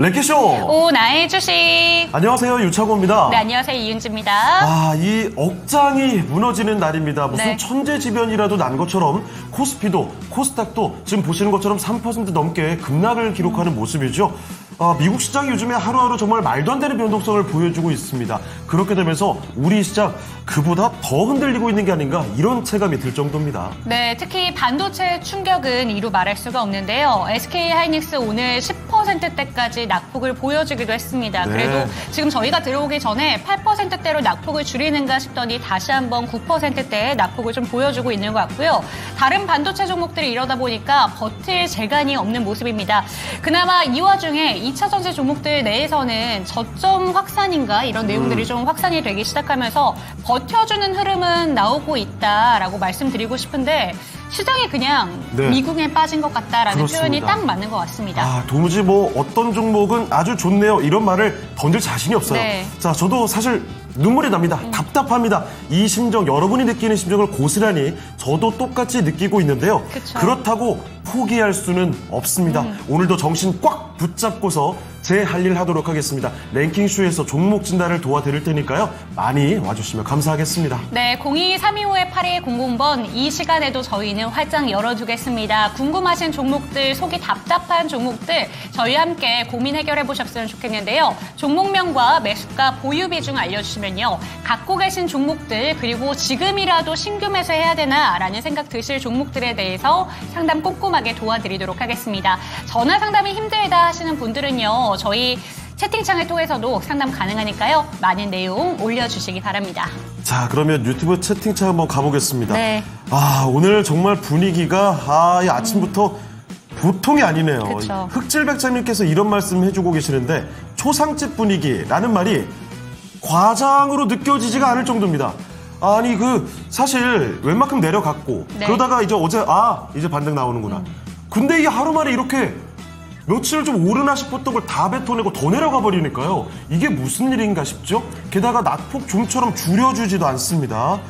랭키쇼! 오나의 주식. 안녕하세요, 유창호입니다. 네, 안녕하세요, 이윤주입니다. 이 억장이 무너지는 날입니다. 무슨 네. 천재지변이라도 난 것처럼 코스피도, 코스닥도 지금 보시는 것처럼 3% 넘게 급락을 기록하는 모습이죠. 미국 시장이 요즘에 하루하루 정말 말도 안 되는 변동성을 보여주고 있습니다. 그렇게 되면서 우리 시장 그보다 더 흔들리고 있는 게 아닌가 이런 체감이 들 정도입니다. 네, 특히 반도체 충격은 이루 말할 수가 없는데요. SK하이닉스 오늘 10%대까지 낙폭을 보여주기도 했습니다. 네. 그래도 지금 저희가 들어오기 전에 8%대로 낙폭을 줄이는가 싶더니 다시 한번 9%대의 낙폭을 좀 보여주고 있는 것 같고요. 다른 반도체 종목들이 이러다 보니까 버틸 재간이 없는 모습입니다. 그나마 이 와중에 2차 전지 종목들 내에서는 저점 확산인가 이런 내용들이 좀 확산이 되기 시작하면서 버텨주는 흐름은 나오고 있다라고 말씀드리고 싶은데 시장이 그냥 네. 미궁에 빠진 것 같다라는 그렇습니다. 표현이 딱 맞는 것 같습니다. 도무지 어떤 종목은 아주 좋네요. 이런 말을 던질 자신이 없어요. 네. 자, 저도 사실 눈물이 납니다. 답답합니다. 이 심정, 여러분이 느끼는 심정을 고스란히 저도 똑같이 느끼고 있는데요. 그쵸. 그렇다고 포기할 수는 없습니다. 오늘도 정신 꽉 붙잡고서 제 할 일 하도록 하겠습니다. 랭킹쇼에서 종목 진단을 도와드릴 테니까요. 많이 와주시면 감사하겠습니다. 네, 02-325-8200번 이 시간에도 저희는 활짝 열어두겠습니다. 궁금하신 종목들, 속이 답답한 종목들 저희와 함께 고민 해결해 보셨으면 좋겠는데요. 종목명과 매수가 보유 비중 알려주시면요. 갖고 계신 종목들 그리고 지금이라도 신규 매수해야 되나라는 생각 드실 종목들에 대해서 상담 꼼꼼하게 도와드리도록 하겠습니다. 전화 상담이 힘들다 하시는 분들은요. 저희 채팅창을 통해서도 상담 가능하니까요. 많은 내용 올려주시기 바랍니다. 자, 그러면 유튜브 채팅창 한번 가보겠습니다. 네. 오늘 정말 분위기가 이 아침부터 보통이 아니네요. 그쵸. 흑질백장님께서 이런 말씀 해주고 계시는데 초상집 분위기라는 말이 과장으로 느껴지지가 않을 정도입니다. 아니 사실 웬만큼 내려갔고 네. 그러다가 이제 어제 이제 반등 나오는구나. 근데 이게 하루 만에 이렇게 며칠 좀 오르나 싶었던 걸 다 뱉어내고 더 내려가 버리니까요. 이게 무슨 일인가 싶죠? 게다가 낙폭 좀처럼 줄여주지도 않습니다.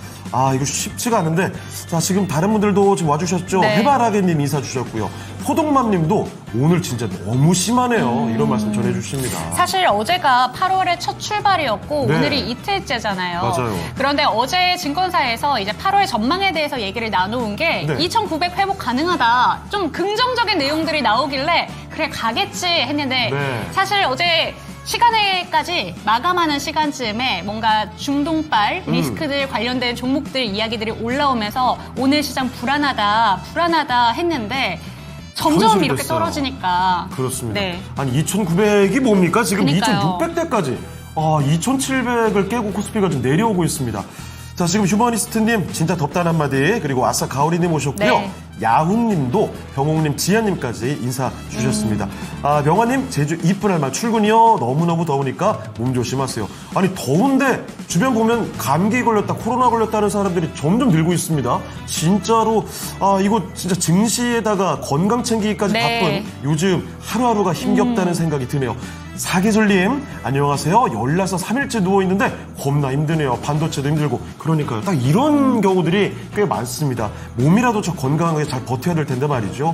이거 쉽지가 않은데. 자, 지금 다른 분들도 지금 와주셨죠? 네. 해바라기님 인사 주셨고요. 포동맘님도 오늘 진짜 너무 심하네요. 이런 말씀 전해주십니다. 사실 어제가 8월의 첫 출발이었고 네. 오늘이 이틀째잖아요. 맞아요. 그런데 어제 증권사에서 이제 8월 전망에 대해서 얘기를 나누는 게 네. 2,900 회복 가능하다. 좀 긍정적인 내용들이 나오길래 그래 가겠지 했는데 네. 사실 어제 시간에까지 마감하는 시간쯤에 뭔가 중동발 리스크들 관련된 종목들 이야기들이 올라오면서 오늘 시장 불안하다 했는데 점점 현실이 이렇게 됐어요. 떨어지니까 그렇습니다. 네. 아니 2,900이 뭡니까? 지금 그러니까요. 2,600대까지 2,700을 깨고 코스피가 좀 내려오고 있습니다. 자, 지금 휴머니스트님 진짜 덥다는 한마디, 그리고 아싸 가오리님 오셨고요. 네. 야훈님도 병옥님, 지아님까지 인사 주셨습니다. 명화님 제주 이쁜 할말 출근이요. 너무너무 더우니까 몸 조심하세요. 아니 더운데 주변 보면 감기 걸렸다, 코로나 걸렸다는 사람들이 점점 늘고 있습니다. 진짜로 이거 진짜 증시에다가 건강 챙기기까지 네. 바쁜 요즘 하루하루가 힘겹다는 생각이 드네요. 사기술님 안녕하세요. 열나서 3일째 누워있는데 겁나 힘드네요. 반도체도 힘들고. 그러니까요. 딱 이런 경우들이 꽤 많습니다. 몸이라도 저 건강하게 잘 버텨야 될 텐데 말이죠.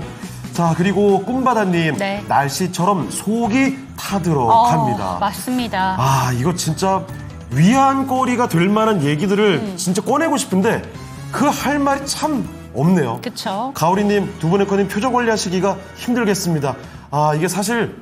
자, 그리고 꿈바다님 네. 날씨처럼 속이 타들어갑니다. 맞습니다. 이거 진짜 위안거리가 될 만한 얘기들을 진짜 꺼내고 싶은데 그 할 말이 참 없네요. 그쵸. 가오리님, 두분의커님 표정 관리하시기가 힘들겠습니다. 이게 사실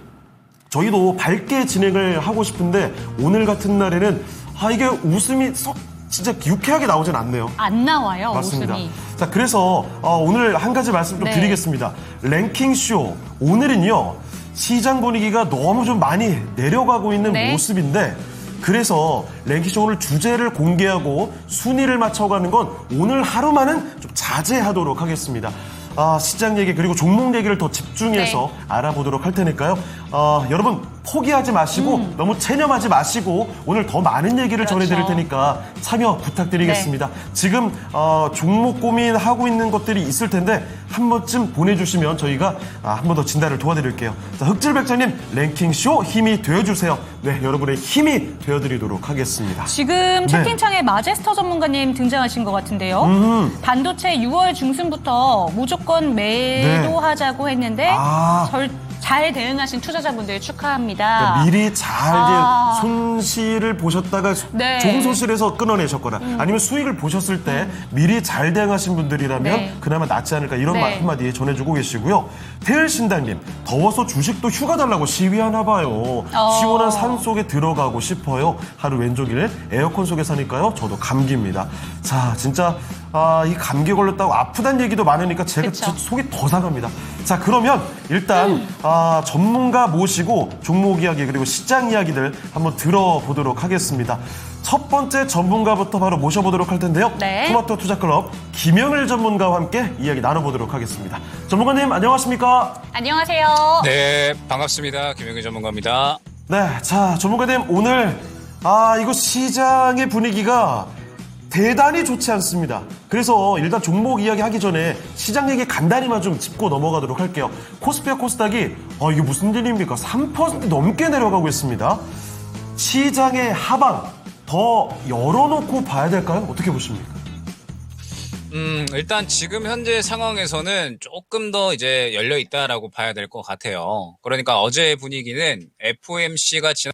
저희도 밝게 진행을 하고 싶은데 오늘 같은 날에는 이게 웃음이 썩 진짜 유쾌하게 나오진 않네요. 안 나와요, 맞습니다. 웃음이. 자, 그래서 오늘 한 가지 말씀 좀 네. 드리겠습니다. 랭킹쇼 오늘은요 시장 분위기가 너무 좀 많이 내려가고 있는 네. 모습인데 그래서 랭킹쇼 오늘 주제를 공개하고 순위를 맞춰가는 건 오늘 하루만은 좀 자제하도록 하겠습니다. 시장 얘기 그리고 종목 얘기를 더 집중해서 네. 알아보도록 할 테니까요. 여러분 포기하지 마시고 너무 체념하지 마시고 오늘 더 많은 얘기를 그렇죠. 전해드릴 테니까 참여 부탁드리겠습니다. 지금 종목 고민하고 있는 것들이 있을 텐데 한 번쯤 보내주시면 저희가 한 번 더 진단을 도와드릴게요. 자, 흑질백장님 랭킹쇼 힘이 되어주세요. 네, 여러분의 힘이 되어드리도록 하겠습니다. 지금 채팅창에 마제스터 전문가님 등장하신 것 같은데요. 반도체 6월 중순부터 무조건 매도하자고 했는데 잘 대응하신 투자자분들 축하합니다. 미리 잘 손실을 보셨다가 네. 좋은 손실에서 끊어내셨거나 아니면 수익을 보셨을 때 미리 잘 대응하신 분들이라면 네. 그나마 낫지 않을까 이런 네. 말 한마디 전해주고 계시고요. 태일신당님, 더워서 주식도 휴가 달라고 시위하나 봐요. 시원한 산 속에 들어가고 싶어요. 하루 왼종일 에어컨 속에 사니까요. 저도 감기입니다. 자, 진짜 이 감기 걸렸다고 아프다는 얘기도 많으니까 제가 그쵸. 속이 더 상합니다. 자, 그러면 일단 전문가 모시고 종목 이야기 그리고 시장 이야기들 한번 들어보도록 하겠습니다. 첫 번째 전문가부터 바로 모셔보도록 할 텐데요. 네. 토마토 투자클럽 김영일 전문가와 함께 이야기 나눠보도록 하겠습니다. 전문가님 안녕하십니까? 안녕하세요. 네, 반갑습니다. 김영일 전문가입니다. 네, 자 전문가님 오늘 이거 시장의 분위기가 대단히 좋지 않습니다. 그래서 일단 종목 이야기 하기 전에 시장 얘기 간단히만 좀 짚고 넘어가도록 할게요. 코스피와 코스닥이 이게 무슨 일입니까? 3% 넘게 내려가고 있습니다. 시장의 하방 더 열어놓고 봐야 될까요? 어떻게 보십니까? 일단 지금 현재 상황에서는 조금 더 이제 열려 있다라고 봐야 될 것 같아요. 그러니까 어제의 분위기는 FOMC가 지난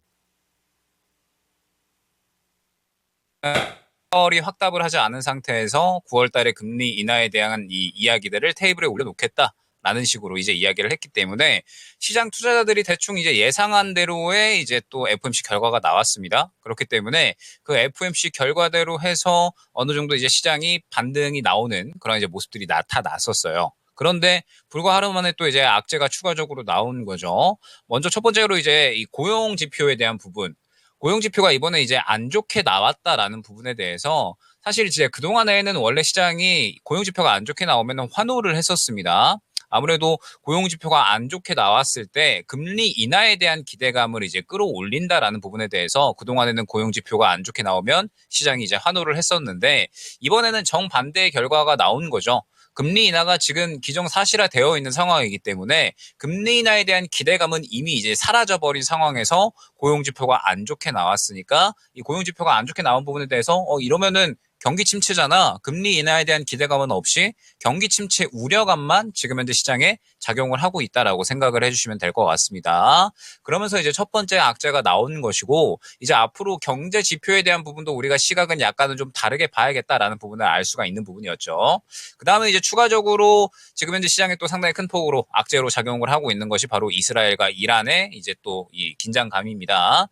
9월이 확답을 하지 않은 상태에서 9월 달에 금리 인하에 대한 이 이야기들을 테이블에 올려놓겠다라는 식으로 이제 이야기를 했기 때문에 시장 투자자들이 대충 이제 예상한 대로의 이제 또 FOMC 결과가 나왔습니다. 그렇기 때문에 그 FOMC 결과대로 해서 어느 정도 이제 시장이 반등이 나오는 그런 이제 모습들이 나타났었어요. 그런데 불과 하루 만에 또 이제 악재가 추가적으로 나온 거죠. 먼저 첫 번째로 이제 이 고용 지표에 대한 부분. 고용 지표가 이번에 이제 안 좋게 나왔다라는 부분에 대해서 사실 이제 그동안에는 원래 시장이 고용 지표가 안 좋게 나오면 환호를 했었습니다. 아무래도 고용 지표가 안 좋게 나왔을 때 금리 인하에 대한 기대감을 이제 끌어올린다라는 부분에 대해서 그동안에는 고용 지표가 안 좋게 나오면 시장이 이제 환호를 했었는데 이번에는 정반대의 결과가 나온 거죠. 금리 인하가 지금 기정사실화 되어 있는 상황이기 때문에 금리 인하에 대한 기대감은 이미 이제 사라져버린 상황에서 고용지표가 안 좋게 나왔으니까 이 고용지표가 안 좋게 나온 부분에 대해서 이러면은 경기 침체잖아. 금리 인하에 대한 기대감은 없이 경기 침체 우려감만 지금 현재 시장에 작용을 하고 있다라고 생각을 해주시면 될 것 같습니다. 그러면서 이제 첫 번째 악재가 나온 것이고 이제 앞으로 경제 지표에 대한 부분도 우리가 시각은 약간은 좀 다르게 봐야겠다라는 부분을 알 수가 있는 부분이었죠. 그 다음에 이제 추가적으로 지금 현재 시장에 또 상당히 큰 폭으로 악재로 작용을 하고 있는 것이 바로 이스라엘과 이란의 이제 또 이 긴장감입니다.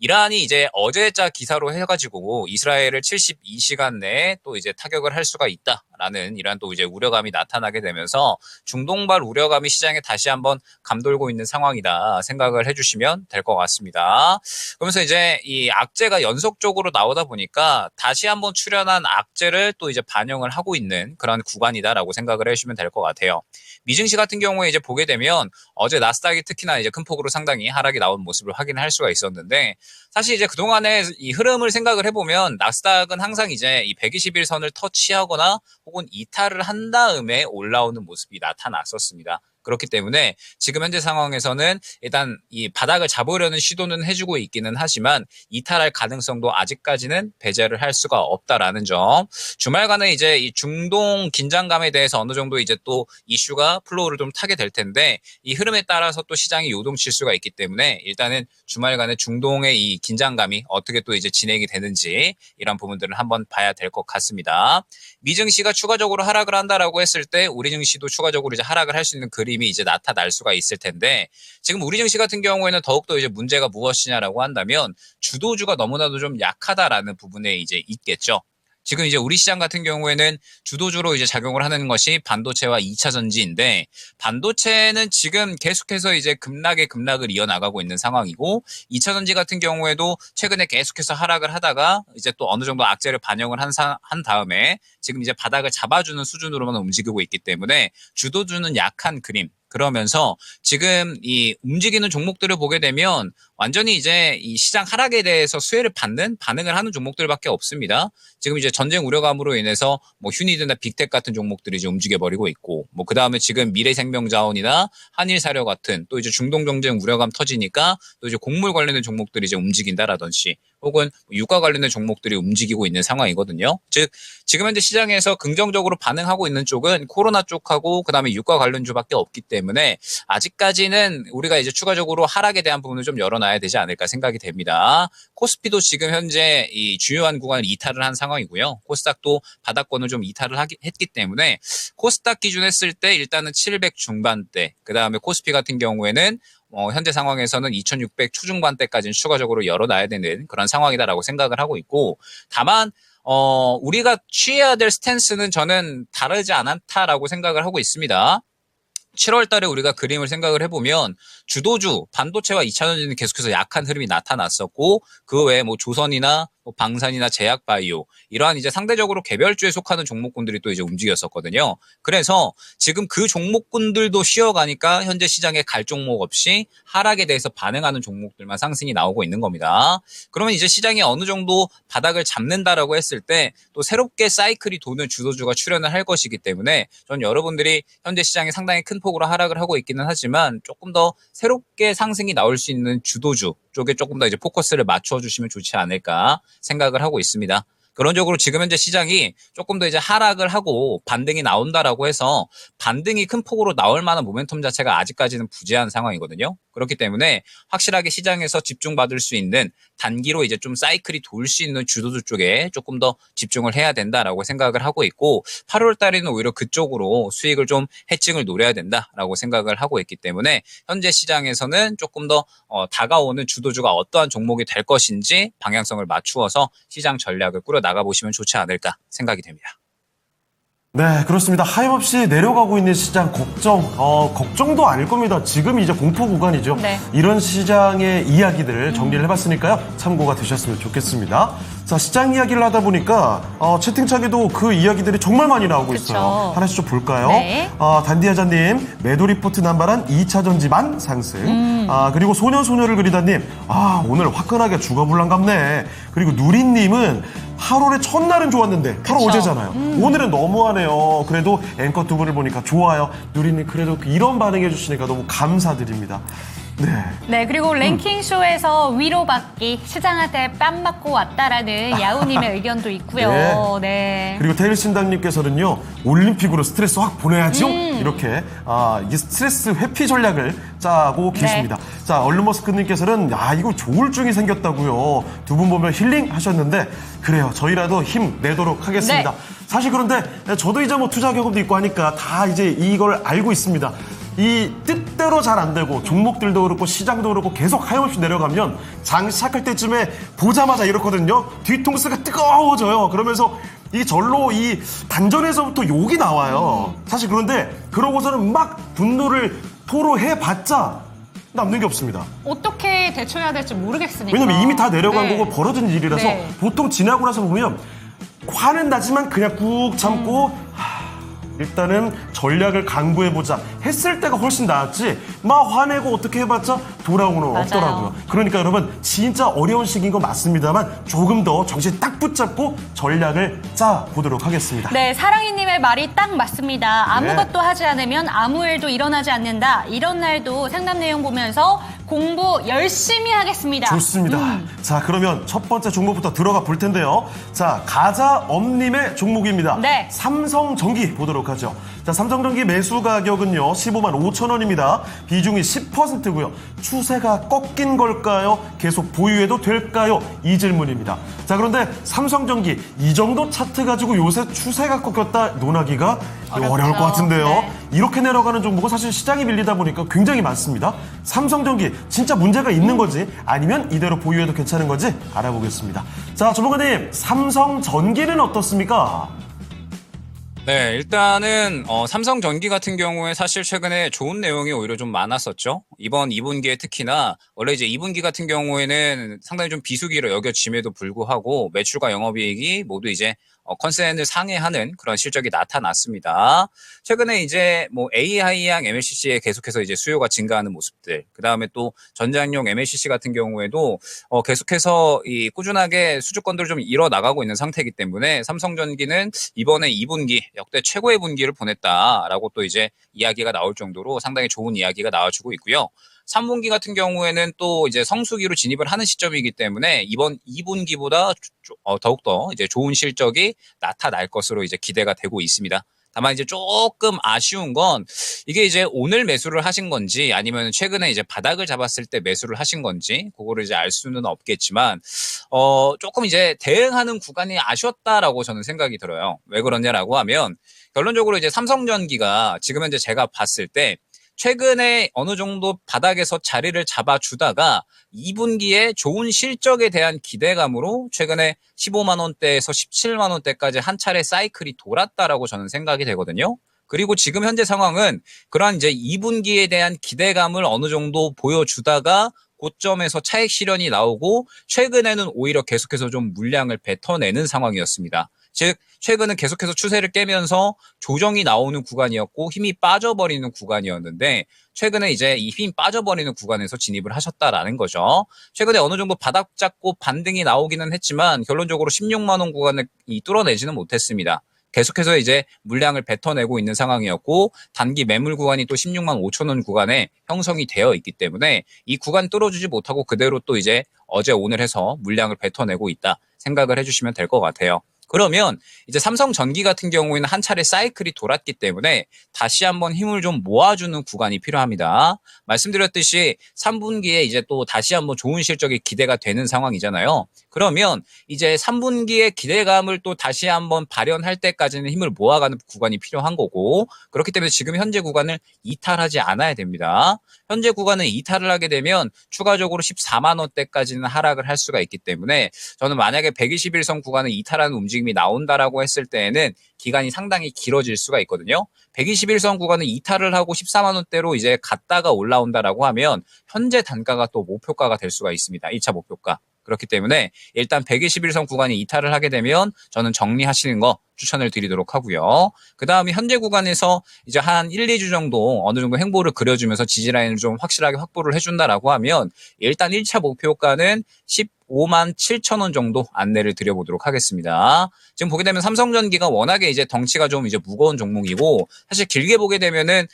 이란이 이제 어제자 기사로 해가지고 이스라엘을 72시간 내에 또 이제 타격을 할 수가 있다라는 이런 또 이제 우려감이 나타나게 되면서 중동발 우려감이 시장에 다시 한번 감돌고 있는 상황이다 생각을 해주시면 될 것 같습니다. 그러면서 이제 이 악재가 연속적으로 나오다 보니까 다시 한번 출현한 악재를 또 이제 반영을 하고 있는 그런 구간이다라고 생각을 해주시면 될 것 같아요. 미증시 같은 경우에 이제 보게 되면 어제 나스닥이 특히나 이제 큰 폭으로 상당히 하락이 나온 모습을 확인할 수가 있었는데 사실 이제 그동안의 이 흐름을 생각을 해보면 나스닥은 항상 이제 이 120일 선을 터치하거나 혹은 이탈을 한 다음에 올라오는 모습이 나타났었습니다. 그렇기 때문에 지금 현재 상황에서는 일단 이 바닥을 잡으려는 시도는 해주고 있기는 하지만 이탈할 가능성도 아직까지는 배제를 할 수가 없다라는 점. 주말간에 이제 이 중동 긴장감에 대해서 어느 정도 이제 또 이슈가 플로우를 좀 타게 될 텐데 이 흐름에 따라서 또 시장이 요동칠 수가 있기 때문에 일단은 주말간에 중동의 이 긴장감이 어떻게 또 이제 진행이 되는지 이런 부분들을 한번 봐야 될 것 같습니다. 미증시가 추가적으로 하락을 한다라고 했을 때 우리 증시도 추가적으로 이제 하락을 할 수 있는 그림이 이제 나타날 수가 있을 텐데 지금 우리 증시 같은 경우에는 더욱더 이제 문제가 무엇이냐라고 한다면 주도주가 너무나도 좀 약하다라는 부분에 이제 있겠죠. 지금 이제 우리 시장 같은 경우에는 주도주로 이제 작용을 하는 것이 반도체와 2차 전지인데 반도체는 지금 계속해서 이제 급락을 이어나가고 있는 상황이고 2차 전지 같은 경우에도 최근에 계속해서 하락을 하다가 이제 또 어느 정도 악재를 반영을 한 다음에 지금 이제 바닥을 잡아주는 수준으로만 움직이고 있기 때문에 주도주는 약한 그림. 그러면서 지금 이 움직이는 종목들을 보게 되면 완전히 이제 이 시장 하락에 대해서 수혜를 받는 반응을 하는 종목들밖에 없습니다. 지금 이제 전쟁 우려감으로 인해서 뭐 휴니드나 빅텍 같은 종목들이 이제 움직여 버리고 있고, 뭐 그 다음에 지금 미래생명자원이나 한일사료 같은 또 이제 중동 경쟁 우려감 터지니까 또 이제 곡물 관련된 종목들이 이제 움직인다라든지, 혹은 유가 관련된 종목들이 움직이고 있는 상황이거든요. 즉 지금 현재 시장에서 긍정적으로 반응하고 있는 쪽은 코로나 쪽하고 그다음에 유가 관련주밖에 없기 때문에 아직까지는 우리가 이제 추가적으로 하락에 대한 부분을 좀 열어놔야 되지 않을까 생각이 됩니다. 코스피도 지금 현재 이 주요한 구간을 이탈을 한 상황이고요. 코스닥도 바닥권을 좀 이탈을 했기 때문에 코스닥 기준 했을 때 일단은 700 중반대, 그다음에 코스피 같은 경우에는 현재 상황에서는 2600 초중반대까지는 추가적으로 열어놔야 되는 그런 상황이다라고 생각을 하고 있고, 다만 우리가 취해야 될 스탠스는 저는 다르지 않다라고 생각을 하고 있습니다. 7월 달에 우리가 그림을 생각을 해보면 주도주, 반도체와 2차전지는 계속해서 약한 흐름이 나타났었고, 그 외에 뭐 조선이나 뭐 방산이나 제약바이오, 이러한 이제 상대적으로 개별주에 속하는 종목군들이 또 이제 움직였었거든요. 그래서 지금 그 종목군들도 쉬어가니까 현재 시장에 갈 종목 없이 하락에 대해서 반응하는 종목들만 상승이 나오고 있는 겁니다. 그러면 이제 시장이 어느 정도 바닥을 잡는다라고 했을 때 또 새롭게 사이클이 도는 주도주가 출현을 할 것이기 때문에 전 여러분들이 현재 시장에 상당히 큰 폭으로 하락을 하고 있기는 하지만 조금 더 새롭게 상승이 나올 수 있는 주도주 쪽에 조금 더 이제 포커스를 맞춰주시면 좋지 않을까 생각을 하고 있습니다. 그런적으로 지금 현재 시장이 조금 더 이제 하락을 하고 반등이 나온다라고 해서 반등이 큰 폭으로 나올 만한 모멘텀 자체가 아직까지는 부재한 상황이거든요. 그렇기 때문에 확실하게 시장에서 집중받을 수 있는, 단기로 이제 좀 사이클이 돌 수 있는 주도주 쪽에 조금 더 집중을 해야 된다라고 생각을 하고 있고, 8월 달에는 오히려 그쪽으로 수익을 좀 해칭을 노려야 된다라고 생각을 하고 있기 때문에 현재 시장에서는 조금 더 다가오는 주도주가 어떠한 종목이 될 것인지 방향성을 맞추어서 시장 전략을 꾸려 나가보시면 좋지 않을까 생각이 됩니다. 네, 그렇습니다. 하염없이 내려가고 있는 시장 걱정도 아닐 겁니다. 지금 이제 공포 구간이죠. 네. 이런 시장의 이야기들을 정리를 해봤으니까요. 참고가 되셨으면 좋겠습니다. 자, 시장 이야기를 하다 보니까 채팅창에도 그 이야기들이 정말 많이 나오고 있어요. 그쵸. 하나씩 좀 볼까요? 네. 단디하자님, 매도 리포트 남발한 2차전지만 상승. 그리고 소녀를 그리다님, 오늘 화끈하게 주가불랑 갑네. 그리고 누리님은 8월의 첫날은 좋았는데 바로 그쵸. 어제잖아요. 오늘은 너무하네요. 그래도 앵커 두 분을 보니까 좋아요. 누리님 그래도 이런 반응해 주시니까 너무 감사드립니다. 네, 그리고 랭킹쇼에서 위로받기, 시장한테 뺨 맞고 왔다라는 야우님의 의견도 있고요. 네. 그리고 테일신당님께서는요, 올림픽으로 스트레스 확 보내야죠. 이렇게 이 스트레스 회피 전략을 짜고 계십니다. 자, 얼른머스크님께서는 이거 조울증이 생겼다고요. 두 분 보면 힐링 하셨는데, 그래요. 저희라도 힘 내도록 하겠습니다. 네. 사실 그런데 저도 이제 뭐 투자 경험도 있고 하니까 다 이제 이걸 알고 있습니다. 이 뜻대로 잘 안 되고 종목들도 그렇고 시장도 그렇고 계속 하염없이 내려가면 장 시작할 때쯤에 보자마자 이렇거든요. 뒤통수가 뜨거워져요. 그러면서 이 절로 이 단전에서부터 욕이 나와요. 사실 그런데 그러고서는 막 분노를 토로해봤자 남는 게 없습니다. 어떻게 대처해야 될지 모르겠으니까. 왜냐면 이미 다 내려간 네. 거고 벌어진 일이라서 네. 보통 지나고 나서 보면 화는 나지만 그냥 꾹 참고 일단은 전략을 강구해보자 했을 때가 훨씬 나았지 막 화내고 어떻게 해봤자 돌아오는 건 맞아요. 없더라고요. 그러니까 여러분 진짜 어려운 시기인 건 맞습니다만 조금 더 정신 딱 붙잡고 전략을 짜보도록 하겠습니다. 네, 사랑이님의 말이 딱 맞습니다. 아무것도 하지 않으면 아무 일도 일어나지 않는다. 이런 날도 상담 내용 보면서 공부 열심히 하겠습니다. 좋습니다. 자, 그러면 첫 번째 종목부터 들어가 볼 텐데요. 자, 가자엄님의 종목입니다. 네. 삼성전기 보도록 하죠. 자, 삼성전기 매수 가격은요, 15만 5천 원입니다. 비중이 10%고요. 추세가 꺾인 걸까요? 계속 보유해도 될까요? 이 질문입니다. 자, 그런데 삼성전기 이 정도 차트 가지고 요새 추세가 꺾였다 논하기가 어려울 것 같은데요. 네. 이렇게 내려가는 종목은 사실 시장이 밀리다 보니까 굉장히 많습니다. 삼성전기 진짜 문제가 있는 거지 아니면 이대로 보유해도 괜찮은 건지 알아보겠습니다. 자, 주무관님, 삼성전기는 어떻습니까? 네, 일단은 삼성전기 같은 경우에 사실 최근에 좋은 내용이 오히려 좀 많았었죠. 이번 2분기에 특히나 원래 이제 2분기 같은 경우에는 상당히 좀 비수기로 여겨짐에도 불구하고 매출과 영업이익이 모두 이제 컨센을 상회하는 그런 실적이 나타났습니다. 최근에 이제 뭐 AI향 MLCC에 계속해서 이제 수요가 증가하는 모습들, 그 다음에 또 전장용 MLCC 같은 경우에도 계속해서 이 꾸준하게 수주권들을 좀 이뤄 나가고 있는 상태이기 때문에 삼성전기는 이번에 2분기 역대 최고의 분기를 보냈다라고 또 이제 이야기가 나올 정도로 상당히 좋은 이야기가 나와주고 있고요. 3분기 같은 경우에는 또 이제 성수기로 진입을 하는 시점이기 때문에 이번 2분기보다 더욱더 이제 좋은 실적이 나타날 것으로 이제 기대가 되고 있습니다. 다만 이제 조금 아쉬운 건 이게 이제 오늘 매수를 하신 건지 아니면 최근에 이제 바닥을 잡았을 때 매수를 하신 건지 그거를 이제 알 수는 없겠지만 조금 이제 대응하는 구간이 아쉬웠다라고 저는 생각이 들어요. 왜 그러냐라고 하면 결론적으로 이제 삼성전기가 지금 현재 제가 봤을 때 최근에 어느 정도 바닥에서 자리를 잡아주다가 2분기에 좋은 실적에 대한 기대감으로 최근에 15만 원대에서 17만 원대까지 한 차례 사이클이 돌았다라고 저는 생각이 되거든요. 그리고 지금 현재 상황은 그러한 이제 2분기에 대한 기대감을 어느 정도 보여주다가 고점에서 차익 실현이 나오고 최근에는 오히려 계속해서 좀 물량을 뱉어내는 상황이었습니다. 즉 최근은 계속해서 추세를 깨면서 조정이 나오는 구간이었고 힘이 빠져버리는 구간이었는데 최근에 이제 이 힘 빠져버리는 구간에서 진입을 하셨다라는 거죠. 최근에 어느 정도 바닥 잡고 반등이 나오기는 했지만 결론적으로 16만 원 구간을 뚫어내지는 못했습니다. 계속해서 이제 물량을 뱉어내고 있는 상황이었고 단기 매물 구간이 또 16만 5천 원 구간에 형성이 되어 있기 때문에 이 구간 뚫어주지 못하고 그대로 또 이제 어제 오늘 해서 물량을 뱉어내고 있다 생각을 해주시면 될 것 같아요. 그러면 이제 삼성전기 같은 경우에는 한 차례 사이클이 돌았기 때문에 다시 한번 힘을 좀 모아주는 구간이 필요합니다. 말씀드렸듯이 3분기에 이제 또 다시 한번 좋은 실적이 기대가 되는 상황이잖아요. 그러면 이제 3분기의 기대감을 또 다시 한번 발현할 때까지는 힘을 모아가는 구간이 필요한 거고 그렇기 때문에 지금 현재 구간을 이탈하지 않아야 됩니다. 현재 구간을 이탈을 하게 되면 추가적으로 14만 원대까지는 하락을 할 수가 있기 때문에 저는 만약에 121선 구간을 이탈하는 움직임이 나온다라고 했을 때에는 기간이 상당히 길어질 수가 있거든요. 121선 구간을 이탈을 하고 14만 원대로 이제 갔다가 올라온다라고 하면 현재 단가가 또 목표가가 될 수가 있습니다. 1차 목표가. 그렇기 때문에 일단 121선 구간이 이탈을 하게 되면 저는 정리하시는 거 추천을 드리도록 하고요. 그 다음에 현재 구간에서 이제 한 1, 2주 정도 어느 정도 행보를 그려주면서 지지라인을 좀 확실하게 확보를 해준다라고 하면 일단 1차 목표가는 15만 7천 원 정도 안내를 드려보도록 하겠습니다. 지금 보게 되면 삼성전기가 워낙에 이제 덩치가 좀 이제 무거운 종목이고 사실 길게 보게 되면은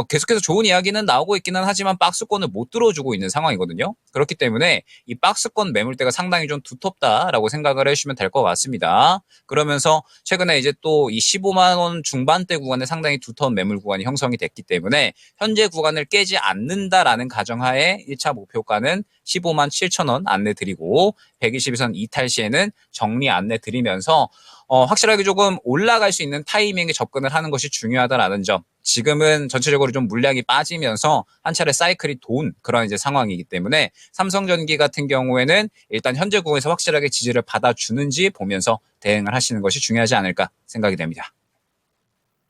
계속해서 좋은 이야기는 나오고 있기는 하지만 박스권을 못 들어주고 있는 상황이거든요. 그렇기 때문에 이 박스권 매물대가 상당히 좀 두텁다라고 생각을 해주시면 될 것 같습니다. 그러면서 최근에 이제 또 이 15만 원 중반대 구간에 상당히 두터운 매물 구간이 형성이 됐기 때문에 현재 구간을 깨지 않는다라는 가정하에 1차 목표가는 15만 7천 원 안내 드리고 122선 이탈 시에는 정리 안내 드리면서 확실하게 조금 올라갈 수 있는 타이밍에 접근을 하는 것이 중요하다라는 점. 지금은 전체적으로 좀 물량이 빠지면서 한 차례 사이클이 돈 그런 이제 상황이기 때문에 삼성전기 같은 경우에는 일단 현재 구간에서 확실하게 지지를 받아주는지 보면서 대응을 하시는 것이 중요하지 않을까 생각이 됩니다.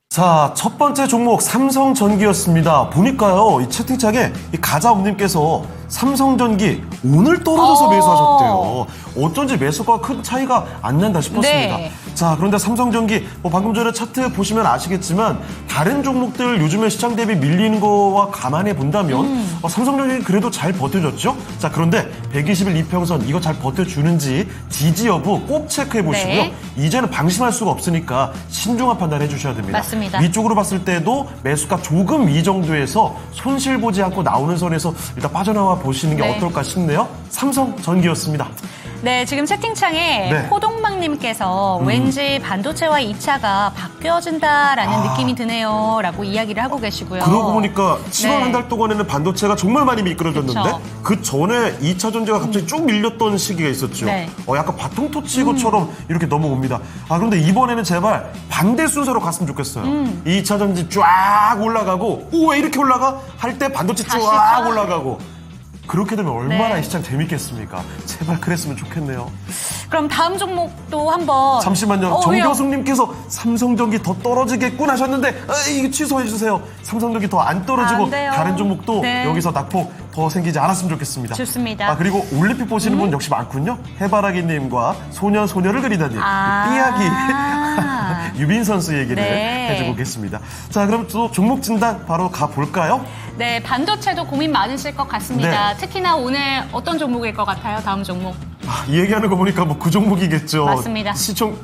자, 첫 번째 종목 삼성전기였습니다. 보니까요, 이 채팅창에 이 가자옴님께서 삼성전기 오늘 떨어져서 매수하셨대요. 어쩐지 매수가 큰 차이가 안 난다 싶었습니다. 네. 자, 그런데 삼성전기 방금 전에 차트 보시면 아시겠지만 다른 종목들 요즘에 시장 대비 밀리는 거와 감안해 본다면 삼성전기 그래도 잘 버텨줬죠. 자, 그런데 120일 이평선 이거 잘 버텨주는지 지지 여부 꼭 체크해 보시고요. 네. 이제는 방심할 수가 없으니까 신중한 판단해 주셔야 됩니다. 맞습니다. 위쪽으로 봤을 때도 매수가 조금 위 정도에서 손실 보지 않고 나오는 선에서 일단 빠져나와 보시는 게 네. 어떨까 싶네요. 삼성전기였습니다. 네, 지금 채팅창에 네. 호동망님께서 왠지 반도체와 2차가 바뀌어진다라는 느낌이 드네요. 라고 이야기를 하고 계시고요. 그러고 보니까 7월 네. 한 달 동안에는 반도체가 정말 많이 미끄러졌는데 그쵸. 그 전에 2차 전지가 갑자기 쭉 밀렸던 시기가 있었죠. 네. 약간 바통토 치고처럼 이렇게 넘어옵니다. 그런데 이번에는 제발 반대 순서로 갔으면 좋겠어요. 2차 전지 쫙 올라가고 오, 왜 이렇게 올라가? 할 때 반도체 다시 쫙 올라가고 그렇게 되면 얼마나 네. 이 시장 재밌겠습니까? 제발 그랬으면 좋겠네요. 그럼 다음 종목도 한번. 잠시만요. 왜요? 정교숙님께서 삼성전기 더 떨어지겠군 하셨는데 이거 취소해 주세요. 삼성전기 더 안 떨어지고 안 돼요. 다른 종목도 네. 여기서 낙폭 더 생기지 않았으면 좋겠습니다. 좋습니다. 그리고 올림픽 보시는 분 역시 많군요. 해바라기님과 소녀를 그리다님 삐약이 유빈 선수 얘기를 네. 해주고 계십니다. 자, 그럼 또 종목 진단 바로 가볼까요? 네, 반도체도 고민 많으실 것 같습니다. 네. 특히나 오늘 어떤 종목일 것 같아요? 다음 종목. 이 얘기하는 거 보니까 뭐 그 종목이겠죠. 맞습니다. 시총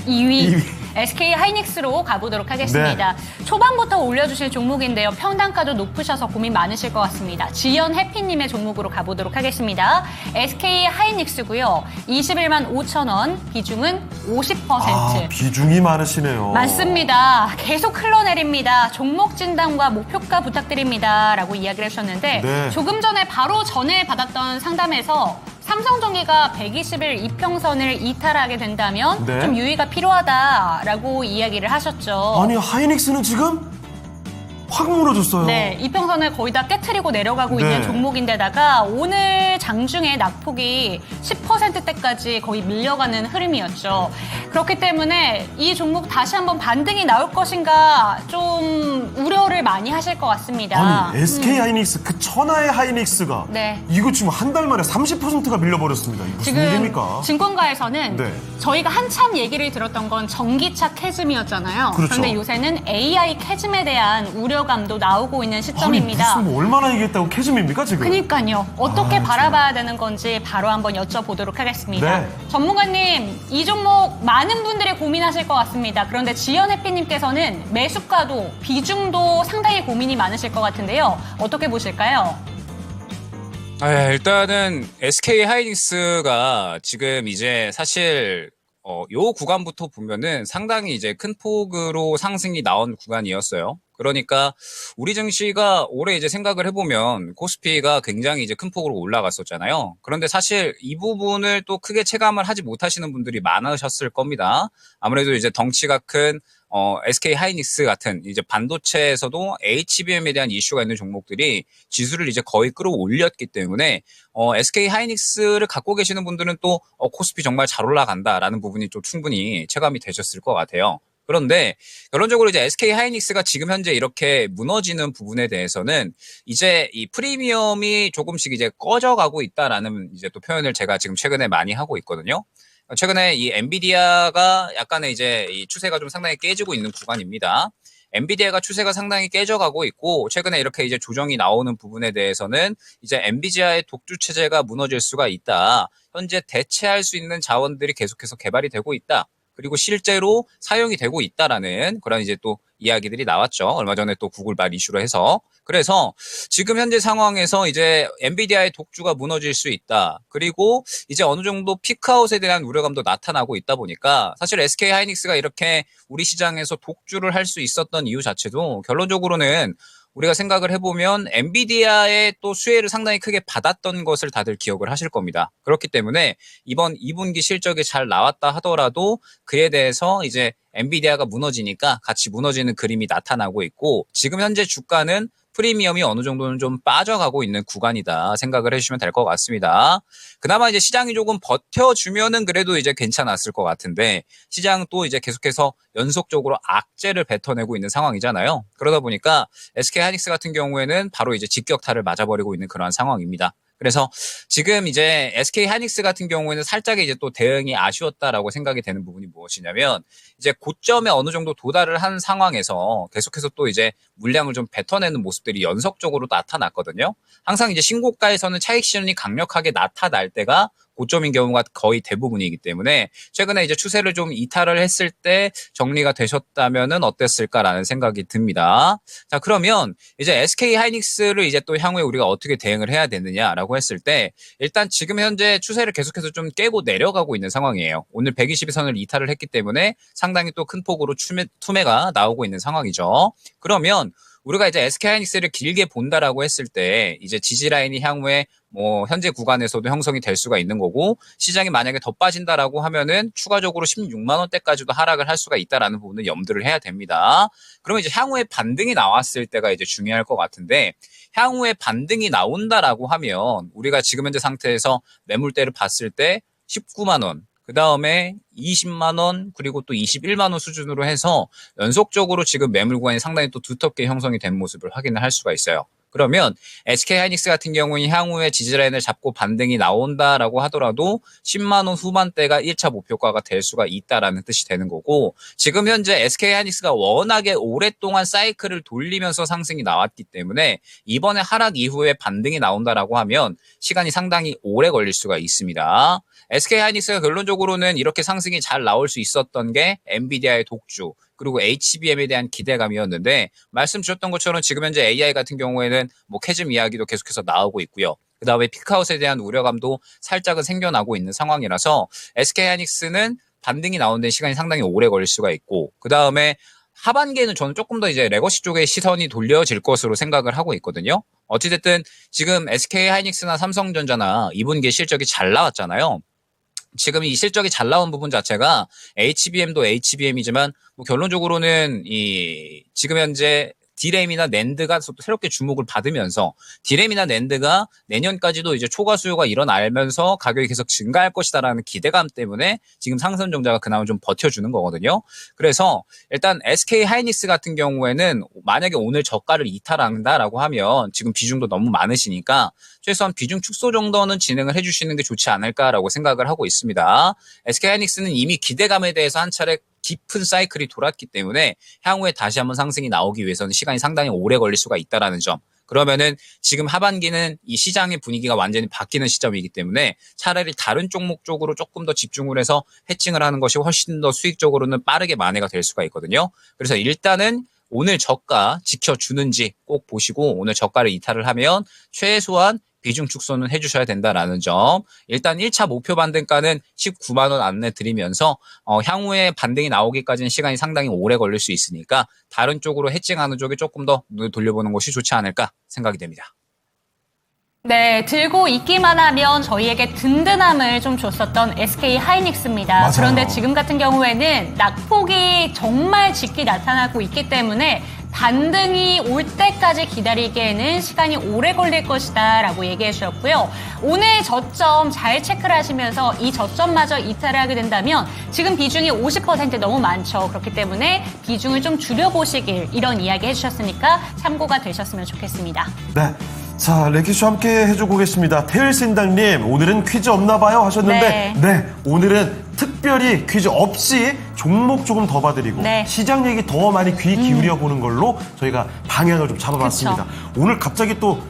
2위. 2위. SK 하이닉스로 가보도록 하겠습니다. 초반부터 올려주실 종목인데요. 평단가도 높으셔서 고민 많으실 것 같습니다. 지연 해피님의 종목으로 가보도록 하겠습니다. SK 하이닉스고요. 21만 5천 원, 비중은 50%. 비중이 많으시네요. 맞습니다. 계속 흘러내립니다. 종목 진단과 목표가 부탁드립니다. 라고 이야기를 해주셨는데 네. 조금 전에 바로 전에 받았던 상담에서 삼성전기가 120일 이평선을 이탈하게 된다면 네. 좀 유의가 필요하다라고 이야기를 하셨죠. 아니, 하이닉스는 지금 확 무너졌어요. 네, 이평선을 거의 다 깨트리고 내려가고 네. 있는 종목인데다가 오늘 장중에 낙폭이 10%대까지 거의 밀려가는 흐름이었죠. 그렇기 때문에 이 종목 다시 한번 반등이 나올 것인가 좀 우려를 많이 하실 것 같습니다. 아니, SK 하이닉스, 그 천하의 하이닉스가 네. 이거 지금 한 달 만에 30%가 밀려버렸습니다. 이거 무슨 일입니까? 증권가에서는 네. 저희가 한참 얘기를 들었던 건 전기차 캐즘이었잖아요. 그렇죠. 그런데 요새는 AI 캐즘에 대한 우려감도 나오고 있는 시점입니다. 아니, 무슨 뭐 얼마나 얘기했다고 캐즘입니까, 지금? 그러니까요. 어떻게 아, 바라봐야 되는 건지 바로 한번 여쭤보도록 하겠습니다. 네. 전문가님, 이 종목 많은 분들이 고민하실 것 같습니다. 그런데 지연 해피님께서는 매수가도 비중도 상당히 고민이 많으실 것 같은데요. 어떻게 보실까요? 일단은 SK 하이닉스가 지금 이제 사실 요 구간부터 보면은 상당히 이제 큰 폭으로 상승이 나온 구간이었어요. 그러니까 우리 증시가 올해 이제 생각을 해보면 코스피가 굉장히 이제 큰 폭으로 올라갔었잖아요. 그런데 사실 이 부분을 또 크게 체감을 하지 못하시는 분들이 많으셨을 겁니다. 아무래도 이제 덩치가 큰 SK 하이닉스 같은 이제 반도체에서도 HBM에 대한 이슈가 있는 종목들이 지수를 이제 거의 끌어올렸기 때문에 SK 하이닉스를 갖고 계시는 분들은 또 코스피 정말 잘 올라간다라는 부분이 또 충분히 체감이 되셨을 것 같아요. 그런데 결론적으로 이제 SK 하이닉스가 지금 현재 이렇게 무너지는 부분에 대해서는 이제 이 프리미엄이 조금씩 이제 꺼져가고 있다라는 이제 또 표현을 제가 지금 최근에 많이 하고 있거든요. 최근에 이 엔비디아가 약간의 이제 이 추세가 좀 상당히 깨지고 있는 구간입니다. 엔비디아가 추세가 상당히 깨져가고 있고 최근에 이렇게 이제 조정이 나오는 부분에 대해서는 이제 엔비디아의 독주 체제가 무너질 수가 있다. 현재 대체할 수 있는 자원들이 계속해서 개발이 되고 있다. 그리고 실제로 사용이 되고 있다라는 그런 이제 또 이야기들이 나왔죠. 얼마 전에 또 구글 말 이슈로 해서. 그래서 지금 현재 상황에서 이제 엔비디아의 독주가 무너질 수 있다. 그리고 이제 어느 정도 피크아웃에 대한 우려감도 나타나고 있다 보니까 사실 SK 하이닉스가 이렇게 우리 시장에서 독주를 할 수 있었던 이유 자체도 결론적으로는 우리가 생각을 해보면 엔비디아의 또 수혜를 상당히 크게 받았던 것을 다들 기억을 하실 겁니다. 그렇기 때문에 이번 2분기 실적이 잘 나왔다 하더라도 그에 대해서 이제 엔비디아가 무너지니까 같이 무너지는 그림이 나타나고 있고 지금 현재 주가는 프리미엄이 어느 정도는 좀 빠져가고 있는 구간이다 생각을 해주시면 될 것 같습니다. 그나마 이제 시장이 조금 버텨주면은 그래도 이제 괜찮았을 것 같은데 시장 또 이제 계속해서 연속적으로 악재를 뱉어내고 있는 상황이잖아요. 그러다 보니까 SK 하이닉스 같은 경우에는 바로 이제 직격탄을 맞아버리고 있는 그러한 상황입니다. 그래서 지금 이제 SK 하이닉스 같은 경우에는 살짝 이제 또 대응이 아쉬웠다라고 생각이 되는 부분이 무엇이냐면 이제 고점에 어느 정도 도달을 한 상황에서 계속해서 또 이제 물량을 좀 뱉어내는 모습들이 연속적으로 나타났거든요. 항상 이제 신고가에서는 차익 실현이 강력하게 나타날 때가 고점인 경우가 거의 대부분이기 때문에 최근에 이제 추세를 좀 이탈을 했을 때 정리가 되셨다면은 어땠을까라는 생각이 듭니다. 자, 그러면 이제 SK 하이닉스를 이제 또 향후에 우리가 어떻게 대응을 해야 되느냐라고 했을 때 일단 지금 현재 추세를 계속해서 좀 깨고 내려가고 있는 상황이에요. 오늘 120선을 이탈을 했기 때문에 상당히 또 큰 폭으로 투매가 나오고 있는 상황이죠. 그러면 우리가 이제 SK 하이닉스를 길게 본다라고 했을 때 이제 지지 라인이 향후에 뭐 현재 구간에서도 형성이 될 수가 있는 거고 시장이 만약에 더 빠진다라고 하면은 추가적으로 16만 원대까지도 하락을 할 수가 있다라는 부분을 염두를 해야 됩니다. 그러면 이제 향후에 반등이 나왔을 때가 이제 중요할 것 같은데 향후에 반등이 나온다라고 하면 우리가 지금 현재 상태에서 매물대를 봤을 때 19만 원, 그 다음에 20만 원, 그리고 또 21만 원 수준으로 해서 연속적으로 지금 매물 구간이 상당히 또 두텁게 형성이 된 모습을 확인을 할 수가 있어요. 그러면 SK하이닉스 같은 경우는 향후에 지지라인을 잡고 반등이 나온다라고 하더라도 10만 원 후반대가 1차 목표가가 될 수가 있다라는 뜻이 되는 거고 지금 현재 SK하이닉스가 워낙에 오랫동안 사이클을 돌리면서 상승이 나왔기 때문에 이번에 하락 이후에 반등이 나온다라고 하면 시간이 상당히 오래 걸릴 수가 있습니다. SK하이닉스가 결론적으로는 이렇게 상승이 잘 나올 수 있었던 게 엔비디아의 독주 그리고 HBM에 대한 기대감이었는데 말씀 주셨던 것처럼 지금 현재 AI 같은 경우에는 뭐 캐즘 이야기도 계속해서 나오고 있고요. 그 다음에 피크아웃에 대한 우려감도 살짝은 생겨나고 있는 상황이라서 SK하이닉스는 반등이 나오는 데 시간이 상당히 오래 걸릴 수가 있고 그 다음에 하반기에는 저는 조금 더 이제 레거시 쪽에 시선이 돌려질 것으로 생각을 하고 있거든요. 어찌됐든 지금 SK하이닉스나 삼성전자나 2분기 실적이 잘 나왔잖아요. 지금 이 실적이 잘 나온 부분 자체가 HBM도 HBM이지만 뭐 결론적으로는 이 지금 현재 디램이나 낸드가 새롭게 주목을 받으면서 디램이나 낸드가 내년까지도 이제 초과 수요가 일어나면서 가격이 계속 증가할 것이다라는 기대감 때문에 지금 상승종자가 그나마 좀 버텨주는 거거든요. 그래서 일단 SK하이닉스 같은 경우에는 만약에 오늘 저가를 이탈한다라고 하면 지금 비중도 너무 많으시니까 최소한 비중 축소 정도는 진행을 해주시는 게 좋지 않을까라고 생각을 하고 있습니다. SK하이닉스는 이미 기대감에 대해서 한 차례 깊은 사이클이 돌았기 때문에 향후에 다시 한번 상승이 나오기 위해서는 시간이 상당히 오래 걸릴 수가 있다는 점. 그러면은 지금 하반기는 이 시장의 분위기가 완전히 바뀌는 시점이기 때문에 차라리 다른 종목 쪽으로 조금 더 집중을 해서 해칭을 하는 것이 훨씬 더 수익적으로는 빠르게 만회가 될 수가 있거든요. 그래서 일단은 오늘 저가 지켜주는지 꼭 보시고 오늘 저가를 이탈을 하면 최소한 비중 축소는 해주셔야 된다라는 점. 일단 1차 목표 반등가는 19만 원 안내 드리면서 향후에 반등이 나오기까지는 시간이 상당히 오래 걸릴 수 있으니까 다른 쪽으로 해칭하는 쪽에 조금 더 눈을 돌려보는 것이 좋지 않을까 생각이 됩니다. 네, 들고 있기만 하면 저희에게 든든함을 좀 줬었던 SK하이닉스입니다. 맞아요. 그런데 지금 같은 경우에는 낙폭이 정말 짙게 나타나고 있기 때문에 반등이 올 때까지 기다리기에는 시간이 오래 걸릴 것이다 라고 얘기해 주셨고요. 오늘 저점 잘 체크를 하시면서 이 저점마저 이탈을 하게 된다면 지금 비중이 50% 너무 많죠. 그렇기 때문에 비중을 좀 줄여보시길 이런 이야기 해주셨으니까 참고가 되셨으면 좋겠습니다. 네. 자, 레키쇼 함께 해주고 계십니다. 태일신당님, 오늘은 퀴즈 없나 봐요 하셨는데, 네, 오늘은 특별히 퀴즈 없이 종목 조금 더 봐드리고, 네. 시장 얘기 더 많이 귀 기울여 보는 걸로 저희가 방향을 좀 잡아봤습니다. 오늘 갑자기 또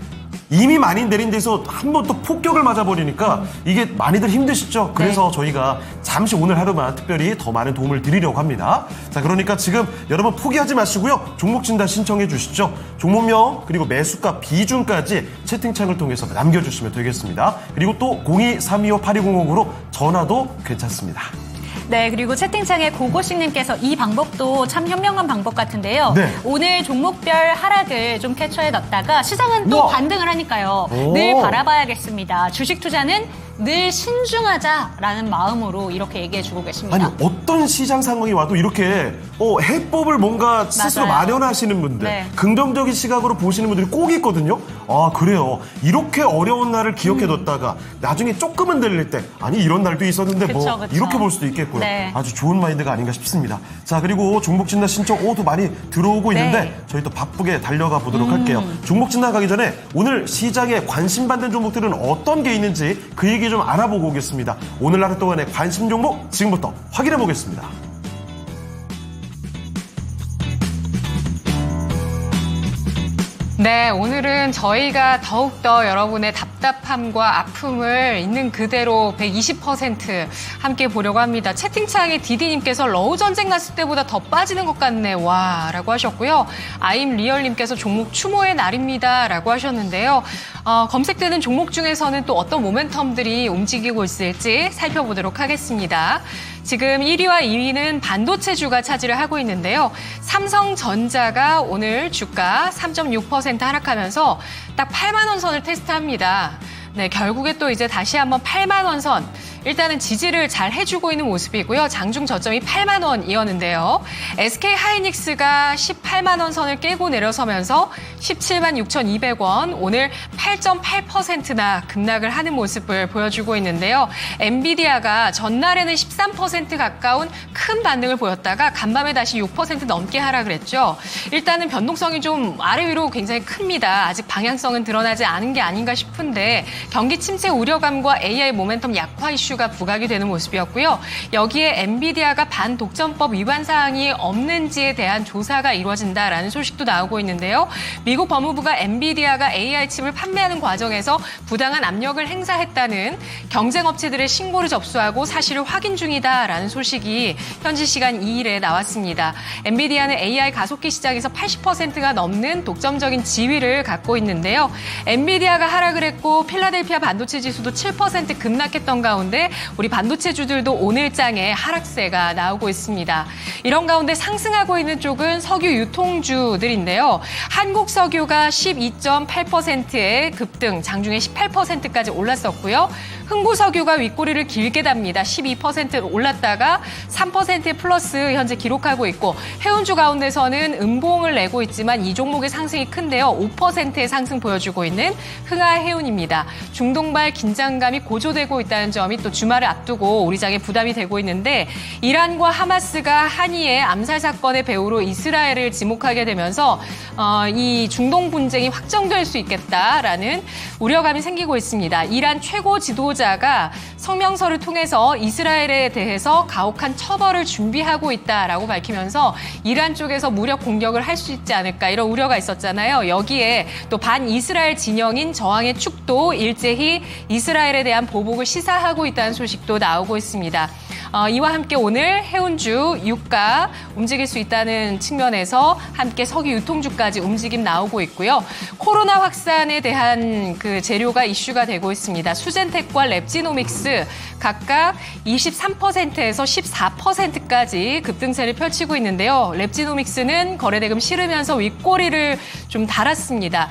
이미 많이 내린 데서 한 번 또 폭격을 맞아버리니까 이게 많이들 힘드시죠? 그래서 저희가 잠시 오늘 하루만 특별히 더 많은 도움을 드리려고 합니다. 자, 그러니까 지금 여러분 포기하지 마시고요. 종목 진단 신청해 주시죠. 종목명 그리고 매수가 비중까지 채팅창을 통해서 남겨주시면 되겠습니다. 그리고 또 02-325-8200으로 전화도 괜찮습니다. 네, 그리고 채팅창에 고고식님께서 이 방법도 참 현명한 방법 같은데요. 네. 오늘 종목별 하락을 좀 캡처해 놨다가 시장은 또 우와. 반등을 하니까요. 오. 늘 바라봐야겠습니다. 주식 투자는 늘 신중하자라는 마음으로 이렇게 얘기해주고 계십니다. 아니 어떤 시장 상황이 와도 이렇게 해법을 뭔가 스스로 맞아요. 마련하시는 분들 네. 긍정적인 시각으로 보시는 분들이 꼭 있거든요. 아 그래요. 이렇게 어려운 날을 기억해뒀다가 나중에 조금은 들릴 때 아니 이런 날도 있었는데 그쵸, 뭐 그쵸. 이렇게 볼 수도 있겠고요. 네. 아주 좋은 마인드가 아닌가 싶습니다. 자 그리고 종목 진단 신청 또 많이 들어오고 네. 있는데 저희 또 바쁘게 달려가 보도록 할게요. 종목 진단 가기 전에 오늘 시장에 관심받는 종목들은 어떤 게 있는지 그 얘기 좀 알아보고 오겠습니다. 오늘 하루 동안의 관심 종목 지금부터 확인해 보겠습니다. 네, 오늘은 저희가 더욱더 여러분의 답답함과 아픔을 있는 그대로 120% 함께 보려고 합니다. 채팅창에 디디님께서 러우 전쟁 났을 때보다 더 빠지는 것 같네, 와, 라고 하셨고요. 아임 리얼님께서 종목 추모의 날입니다, 라고 하셨는데요. 검색되는 종목 중에서는 또 어떤 모멘텀들이 움직이고 있을지 살펴보도록 하겠습니다. 지금 1위와 2위는 반도체주가 차지를 하고 있는데요. 삼성전자가 오늘 주가 3.6% 하락하면서 딱 8만 원 선을 테스트합니다. 네, 결국에 또 이제 다시 한번 8만 원 선. 일단은 지지를 잘 해주고 있는 모습이고요. 장중 저점이 8만 원이었는데요. SK 하이닉스가 18만 원 선을 깨고 내려서면서 17만 6,200원, 오늘 8.8%나 급락을 하는 모습을 보여주고 있는데요. 엔비디아가 전날에는 13% 가까운 큰 반등을 보였다가 간밤에 다시 6% 넘게 하락을 했죠. 일단은 변동성이 좀 아래 위로 굉장히 큽니다. 아직 방향성은 드러나지 않은 게 아닌가 싶은데 경기 침체 우려감과 AI 모멘텀 약화 이슈가 부각이 되는 모습이었고요. 여기에 엔비디아가 반독점법 위반 사항이 없는지에 대한 조사가 이루어진다라는 소식도 나오고 있는데요. 미국 법무부가 엔비디아가 AI 칩을 판매하는 과정에서 부당한 압력을 행사했다는 경쟁업체들의 신고를 접수하고 사실을 확인 중이다라는 소식이 현지 시간 2일에 나왔습니다. 엔비디아는 AI 가속기 시장에서 80%가 넘는 독점적인 지위를 갖고 있는데요. 엔비디아가 하락을 했고 필라델피아 반도체 지수도 7% 급락했던 가운데 우리 반도체주들도 오늘장에 하락세가 나오고 있습니다. 이런 가운데 상승하고 있는 쪽은 석유 유통주들인데요. 한국석유가 12.8%의 급등, 장중에 18%까지 올랐었고요. 흥부석유가 윗꼬리를 길게 답니다. 12% 올랐다가 3% 플러스 현재 기록하고 있고 해운주 가운데서는 음봉을 내고 있지만 이 종목의 상승이 큰데요. 5%의 상승 보여주고 있는 흥하해운입니다. 중동발 긴장감이 고조되고 있다는 점이 또 주말을 앞두고 우리장에 부담이 되고 있는데 이란과 하마스가 한이의 암살 사건의 배후로 이스라엘을 지목하게 되면서 이 중동 분쟁이 확정될 수 있겠다라는 우려감이 생기고 있습니다. 이란 최고 지도자가 성명서를 통해서 이스라엘에 대해서 가혹한 처벌을 준비하고 있다라고 밝히면서 이란 쪽에서 무력 공격을 할 수 있지 않을까 이런 우려가 있었잖아요. 여기에 또 반이스라엘 진영인 저항의 축도 일제히 이스라엘에 대한 보복을 시사하고 있다는 소식도 나오고 있습니다. 이와 함께 오늘 해운주, 유가 움직일 수 있다는 측면에서 함께 석유 유통주까지 움직임 나오고 있고요. 코로나 확산에 대한 그 재료가 이슈가 되고 있습니다. 수젠텍과 랩지노믹스 각각 23%에서 14%까지 급등세를 펼치고 있는데요. 랩지노믹스는 거래대금 실으면서 윗꼬리를 좀 달았습니다.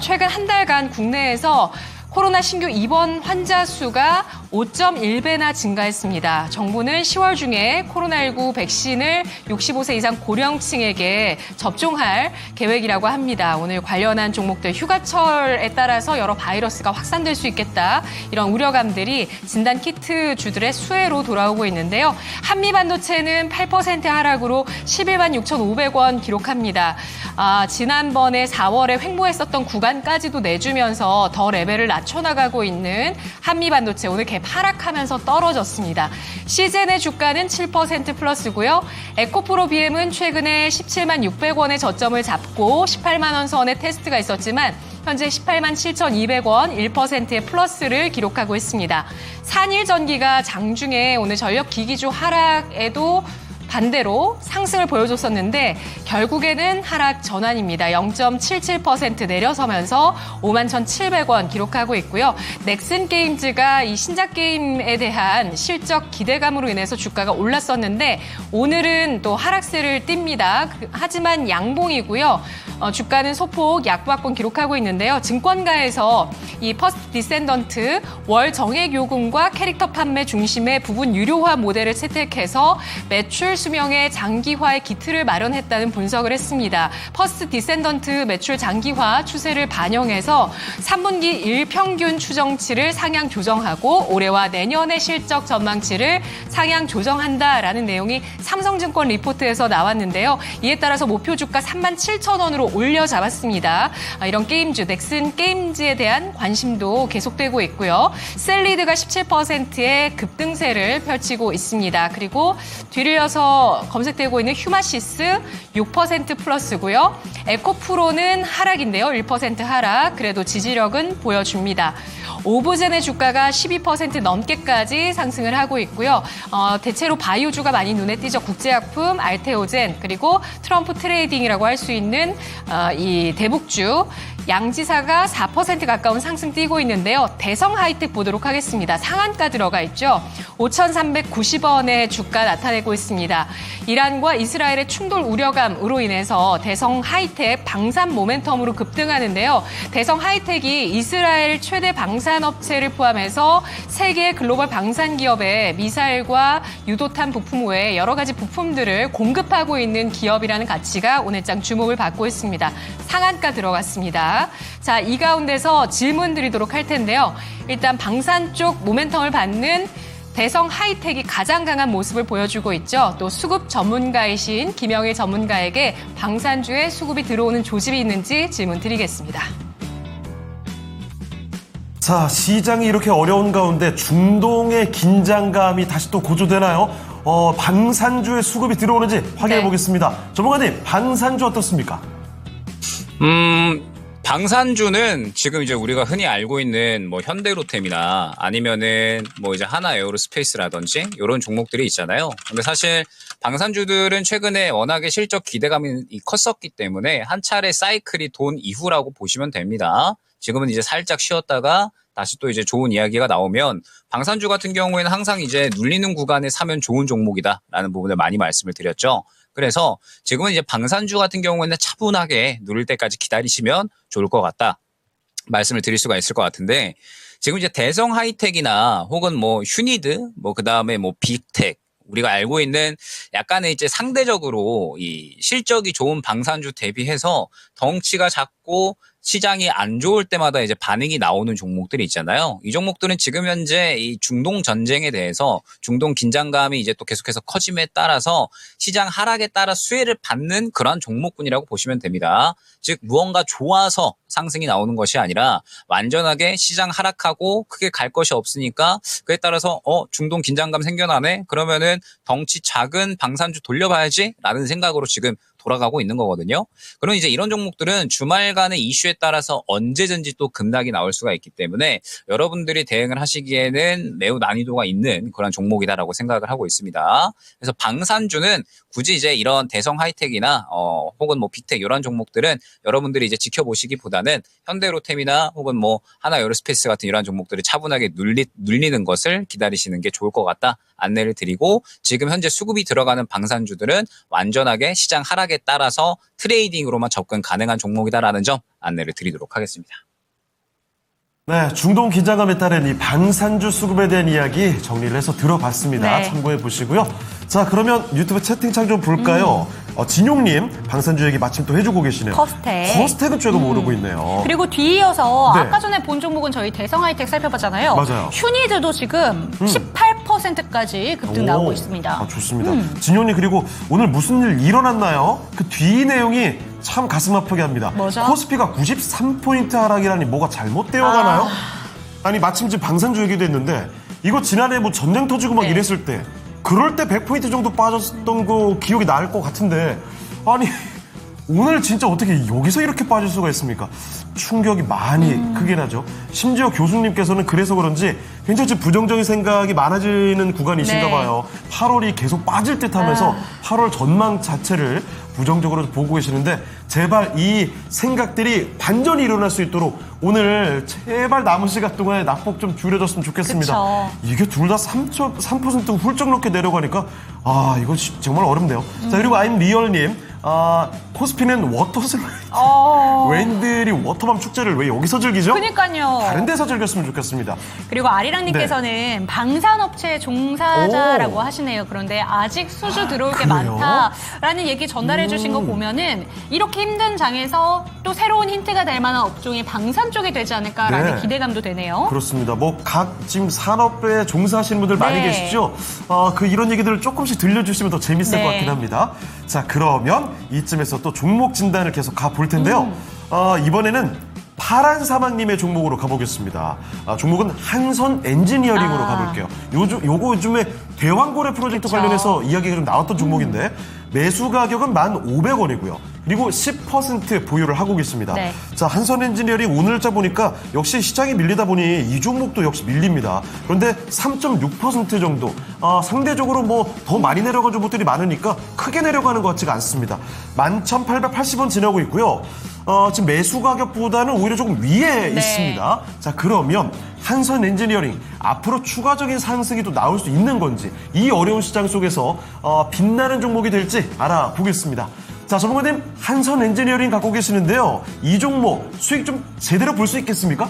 최근 한 달간 국내에서 코로나 신규 입원 환자 수가 5.1배나 증가했습니다. 정부는 10월 중에 코로나19 백신을 65세 이상 고령층에게 접종할 계획이라고 합니다. 오늘 관련한 종목들 휴가철에 따라서 여러 바이러스가 확산될 수 있겠다. 이런 우려감들이 진단키트 주들의 수혜로 돌아오고 있는데요. 한미반도체는 8% 하락으로 11만 6,500원 기록합니다. 지난번에 4월에 횡보했었던 구간까지도 내주면서 더 레벨을 낮춰나가고 있는 한미반도체 오늘 갭 하락하면서 떨어졌습니다. 시젠의 주가는 7% 플러스고요. 에코프로 BM은 최근에 17만 600원의 저점을 잡고 18만 원 선의 테스트가 있었지만 현재 18만 7,200원 1%의 플러스를 기록하고 있습니다. 산일전기가 장중에 오늘 전력기기주 하락에도 반대로 상승을 보여줬었는데 결국에는 하락 전환입니다. 0.77% 내려서면서 51,700원 기록하고 있고요. 넥슨 게임즈가 이 신작 게임에 대한 실적 기대감으로 인해서 주가가 올랐었는데 오늘은 또 하락세를 띱니다. 하지만 양봉이고요. 주가는 소폭 약보합권 기록하고 있는데요. 증권가에서 이 퍼스트 디센던트 월 정액 요금과 캐릭터 판매 중심의 부분 유료화 모델을 채택해서 매출 수명의 장기화의 기틀을 마련했다는 분석을 했습니다. 퍼스트 디센던트 매출 장기화 추세를 반영해서 3분기 일평균 추정치를 상향 조정하고 올해와 내년의 실적 전망치를 상향 조정한다라는 내용이 삼성증권 리포트에서 나왔는데요. 이에 따라서 목표 주가 37,000원으로 올려 잡았습니다. 이런 게임주, 넥슨 게임즈에 대한 관심도 계속되고 있고요. 셀리드가 17%의 급등세를 펼치고 있습니다. 그리고 뒤를 이어서 검색되고 있는 휴마시스 6% 플러스고요. 에코프로는 하락인데요. 1% 하락. 그래도 지지력은 보여줍니다. 오브젠의 주가가 12% 넘게까지 상승을 하고 있고요. 대체로 바이오주가 많이 눈에 띄죠. 국제약품, 알테오젠, 그리고 트럼프 트레이딩이라고 할 수 있는 이 대북주. 양지사가 4% 가까운 상승 띄고 있는데요. 대성 하이텍 보도록 하겠습니다. 상한가 들어가 있죠. 5,390원의 주가 나타내고 있습니다. 이란과 이스라엘의 충돌 우려감으로 인해서 대성 하이텍 방산 모멘텀으로 급등하는데요. 대성 하이텍이 이스라엘 최대 방산 방산업체를 포함해서 세계 글로벌 방산 기업에 미사일과 유도탄 부품 외에 여러 가지 부품들을 공급하고 있는 기업이라는 가치가 오늘장 주목을 받고 있습니다. 상한가 들어갔습니다. 자, 이 가운데서 질문 드리도록 할 텐데요. 일단 방산 쪽 모멘텀을 받는 대성 하이텍이 가장 강한 모습을 보여주고 있죠. 또 수급 전문가이신 김영일 전문가에게 방산주에 수급이 들어오는 조짐이 있는지 질문 드리겠습니다. 자, 시장이 이렇게 어려운 가운데 중동의 긴장감이 다시 또 고조되나요? 방산주의 수급이 들어오는지 확인해 보겠습니다. 전문가님, 방산주 어떻습니까? 방산주는 지금 이제 우리가 흔히 알고 있는 뭐 현대로템이나 아니면은 뭐 이제 하나 에어로스페이스라든지 이런 종목들이 있잖아요. 근데 사실 방산주들은 최근에 워낙에 실적 기대감이 컸었기 때문에 한 차례 사이클이 돈 이후라고 보시면 됩니다. 지금은 이제 살짝 쉬었다가 다시 또 이제 좋은 이야기가 나오면 방산주 같은 경우에는 항상 이제 눌리는 구간에 사면 좋은 종목이다라는 부분을 많이 말씀을 드렸죠. 그래서 지금은 이제 방산주 같은 경우에는 차분하게 누를 때까지 기다리시면 좋을 것 같다 말씀을 드릴 수가 있을 것 같은데, 지금 이제 대성 하이텍이나 혹은 뭐 휴니드, 뭐 그다음에 뭐 빅텍, 우리가 알고 있는 약간의 이제 상대적으로 이 실적이 좋은 방산주 대비해서 덩치가 작고 시장이 안 좋을 때마다 이제 반응이 나오는 종목들이 있잖아요. 이 종목들은 지금 현재 이 중동 전쟁에 대해서 중동 긴장감이 이제 또 계속해서 커짐에 따라서 시장 하락에 따라 수혜를 받는 그러한 종목군이라고 보시면 됩니다. 즉 무언가 좋아서 상승이 나오는 것이 아니라 완전하게 시장 하락하고 크게 갈 것이 없으니까 그에 따라서 중동 긴장감 생겨나네? 그러면은 덩치 작은 방산주 돌려봐야지 라는 생각으로 지금 돌아가고 있는 거거든요. 그럼 이제 이런 종목들은 주말간의 이슈에 따라서 언제든지 또 급락이 나올 수가 있기 때문에 여러분들이 대응을 하시기에는 매우 난이도가 있는 그런 종목이다라고 생각을 하고 있습니다. 그래서 방산주는 굳이 이제 이런 대성 하이텍이나 혹은 뭐 빅텍 이런 종목들은 여러분들이 이제 지켜보시기보다는 현대로템이나 혹은 뭐 하나 에어로스페이스 같은 이런 종목들을 차분하게 눌리는 것을 기다리시는 게 좋을 것 같다 안내를 드리고, 지금 현재 수급이 들어가는 방산주들은 완전하게 시장 하락에 따라서 트레이딩으로만 접근 가능한 종목이다라는 점 안내를 드리도록 하겠습니다. 네, 중동 긴장감에 따른 이 방산주 수급에 대한 이야기 정리를 해서 들어봤습니다. 네. 참고해 보시고요. 자, 그러면 유튜브 채팅창 좀 볼까요? 진용님, 방산주 얘기 마침 또 해주고 계시네요. 커스텍. 커스텍은 조금 오르고 있네요. 그리고 뒤이어서 네. 아까 전에 본 종목은 저희 대성 하이텍 살펴봤잖아요. 맞아요. 휴니드도 지금 18%까지 급등 나오고 오, 있습니다. 좋습니다. 진용님, 그리고 오늘 무슨 일 일어났나요? 그 뒤 내용이 참 가슴 아프게 합니다. 뭐죠? 코스피가 93포인트 하락이라니 뭐가 잘못되어 가나요? 아니, 마침 지금 방산주 얘기도 했는데 이거 지난해 뭐 전쟁 터지고 막 네. 이랬을 때 그럴 때 100포인트 정도 빠졌던 거 기억이 날 것 같은데, 아니 오늘 진짜 어떻게 여기서 이렇게 빠질 수가 있습니까? 충격이 많이 크게 나죠. 심지어 교수님께서는 그래서 그런지 굉장히 좀 부정적인 생각이 많아지는 구간이신가 네. 봐요. 8월이 계속 빠질 듯 하면서 8월 전망 자체를 부정적으로 보고 계시는데, 제발 이 생각들이 반전이 일어날 수 있도록 오늘 제발 남은 시간 동안에 낙폭 좀 줄여줬으면 좋겠습니다. 그쵸. 이게 둘 다 3% 훌쩍 넘게 내려가니까 이거 정말 어렵네요. 자, 그리고 I'm 리얼님, 코스피는 워터 슬라이드. 웬들이 워터밤 축제를 왜 여기서 즐기죠? 그러니까요. 다른 데서 즐겼으면 좋겠습니다. 그리고 아리랑님께서는 방산업체 종사자라고 하시네요. 그런데 아직 수주 들어올 게 그래요? 많다라는 얘기 전달해 주신 거 보면은 이렇게 힘든 장에서 또 새로운 힌트가 될 만한 업종이 방산 쪽이 되지 않을까라는 네. 기대감도 되네요. 그렇습니다. 뭐 각 지금 산업에 종사하시는 분들 많이 네. 계시죠? 이런 얘기들을 조금씩 들려주시면 더 재밌을 네. 것 같긴 합니다. 자, 그러면 이쯤에서 또 종목 진단을 계속 가볼 텐데요. 이번에는 파란 사막님의 종목으로 가보겠습니다. 종목은 한선 엔지니어링으로 가볼게요. 요거 요즘에 대왕고래 프로젝트 그쵸. 관련해서 이야기가 좀 나왔던 종목인데, 매수 가격은 1,500원이고요. 그리고 10% 보유를 하고 계십니다. 네. 자, 한선 엔지니어링 오늘자 보니까 역시 시장이 밀리다 보니 이 종목도 역시 밀립니다. 그런데 3.6% 정도, 상대적으로 뭐 더 많이 내려간 종목들이 많으니까 크게 내려가는 것 같지가 않습니다. 11,880원 지나고 있고요. 지금 매수 가격보다는 오히려 조금 위에 네. 있습니다. 자, 그러면 한선 엔지니어링 앞으로 추가적인 상승이 또 나올 수 있는 건지, 이 어려운 시장 속에서 빛나는 종목이 될지 알아보겠습니다. 자, 전문가님, 한선 엔지니어링 갖고 계시는데요. 이 종목 수익 좀 제대로 볼 수 있겠습니까?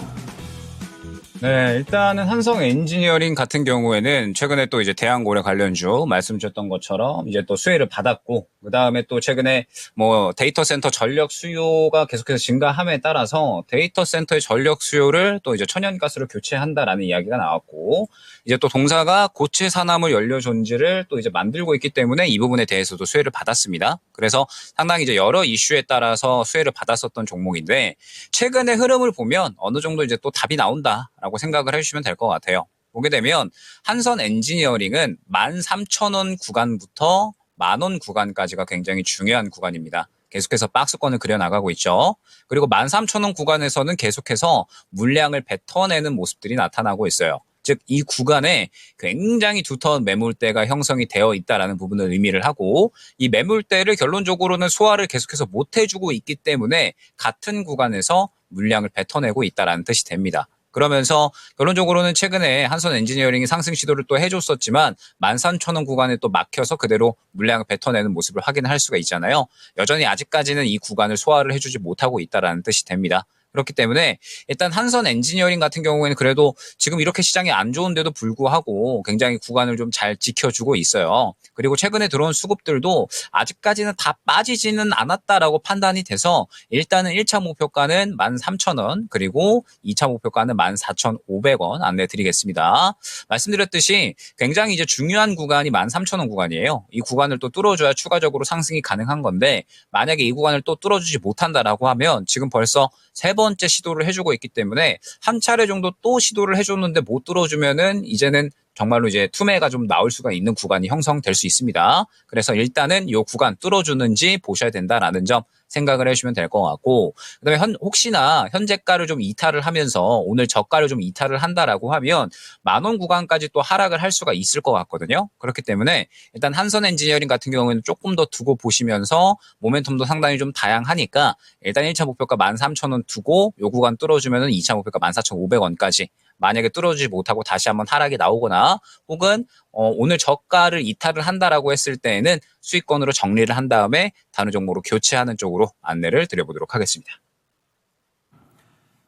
네, 일단은 한성 엔지니어링 같은 경우에는 최근에 또 이제 대한고래 관련주 말씀 주셨던 것처럼 이제 또 수혜를 받았고, 그 다음에 또 최근에 뭐 데이터 센터 전력 수요가 계속해서 증가함에 따라서 데이터 센터의 전력 수요를 또 이제 천연가스로 교체한다라는 이야기가 나왔고, 이제 또 동사가 고체 산화물 연료 존재를 또 이제 만들고 있기 때문에 이 부분에 대해서도 수혜를 받았습니다. 그래서 상당히 이제 여러 이슈에 따라서 수혜를 받았었던 종목인데, 최근의 흐름을 보면 어느 정도 이제 또 답이 나온다라고 생각을 해주시면 될 것 같아요. 보게 되면 한선 엔지니어링은 13,000원 구간부터 10,000원 구간까지가 굉장히 중요한 구간입니다. 계속해서 박스권을 그려나가고 있죠. 그리고 13,000원 구간에서는 계속해서 물량을 뱉어내는 모습들이 나타나고 있어요. 즉 이 구간에 굉장히 두터운 매물대가 형성이 되어 있다는 부분을 의미를 하고, 이 매물대를 결론적으로는 소화를 계속해서 못 해주고 있기 때문에 같은 구간에서 물량을 뱉어내고 있다는 뜻이 됩니다. 그러면서 결론적으로는 최근에 한선 엔지니어링이 상승 시도를 또 해줬었지만 13,000원 구간에 또 막혀서 그대로 물량을 뱉어내는 모습을 확인할 수가 있잖아요. 여전히 아직까지는 이 구간을 소화를 해주지 못하고 있다는 뜻이 됩니다. 그렇기 때문에 일단 한선 엔지니어링 같은 경우에는 그래도 지금 이렇게 시장이 안 좋은데도 불구하고 굉장히 구간을 좀 잘 지켜주고 있어요. 그리고 최근에 들어온 수급들도 아직까지는 다 빠지지는 않았다라고 판단이 돼서 일단은 1차 목표가는 13,000원, 그리고 2차 목표가는 14,500원 안내 드리겠습니다. 말씀드렸듯이 굉장히 이제 중요한 구간이 13,000원 구간이에요. 이 구간을 또 뚫어줘야 추가적으로 상승이 가능한 건데, 만약에 이 구간을 또 뚫어주지 못한다라고 하면 지금 벌써 세 번째 시도를 해주고 있기 때문에 한 차례 정도 또 시도를 해줬는데 못 뚫어주면은 이제는 정말로 이제 투매가 좀 나올 수가 있는 구간이 형성될 수 있습니다. 그래서 일단은 이 구간 뚫어주는지 보셔야 된다라는 점 생각을 해주시면 될 것 같고, 그다음에 혹시나 현재가를 좀 이탈을 하면서 오늘 저가를 좀 이탈을 한다라고 하면 10,000원 구간까지 또 하락을 할 수가 있을 것 같거든요. 그렇기 때문에 일단 한선 엔지니어링 같은 경우에는 조금 더 두고 보시면서 모멘텀도 상당히 좀 다양하니까 일단 1차 목표가 13,000원 두고 요 구간 뚫어주면은 2차 목표가 14,500원까지, 만약에 뚫어주지 못하고 다시 한번 하락이 나오거나 혹은 오늘 저가를 이탈을 한다라고 했을 때에는 수익권으로 정리를 한 다음에 다른 종목으로 교체하는 쪽으로 안내를 드려보도록 하겠습니다.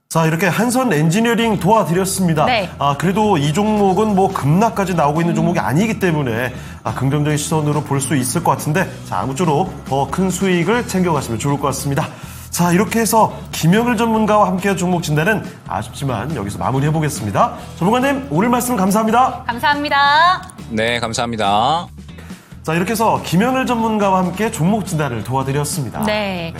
자, 이렇게 한선 엔지니어링 도와드렸습니다. 네. 그래도 이 종목은 뭐 급락까지 나오고 있는 종목이 아니기 때문에 긍정적인 시선으로 볼 수 있을 것 같은데, 자, 아무쪼록 더 큰 수익을 챙겨가시면 좋을 것 같습니다. 자, 이렇게 해서 김영일 전문가와 함께한 종목 진단은 아쉽지만 여기서 마무리해보겠습니다. 전문가님, 오늘 말씀 감사합니다. 감사합니다. 네, 감사합니다. 자, 이렇게 해서 김영일 전문가와 함께 종목 진단을 도와드렸습니다. 네.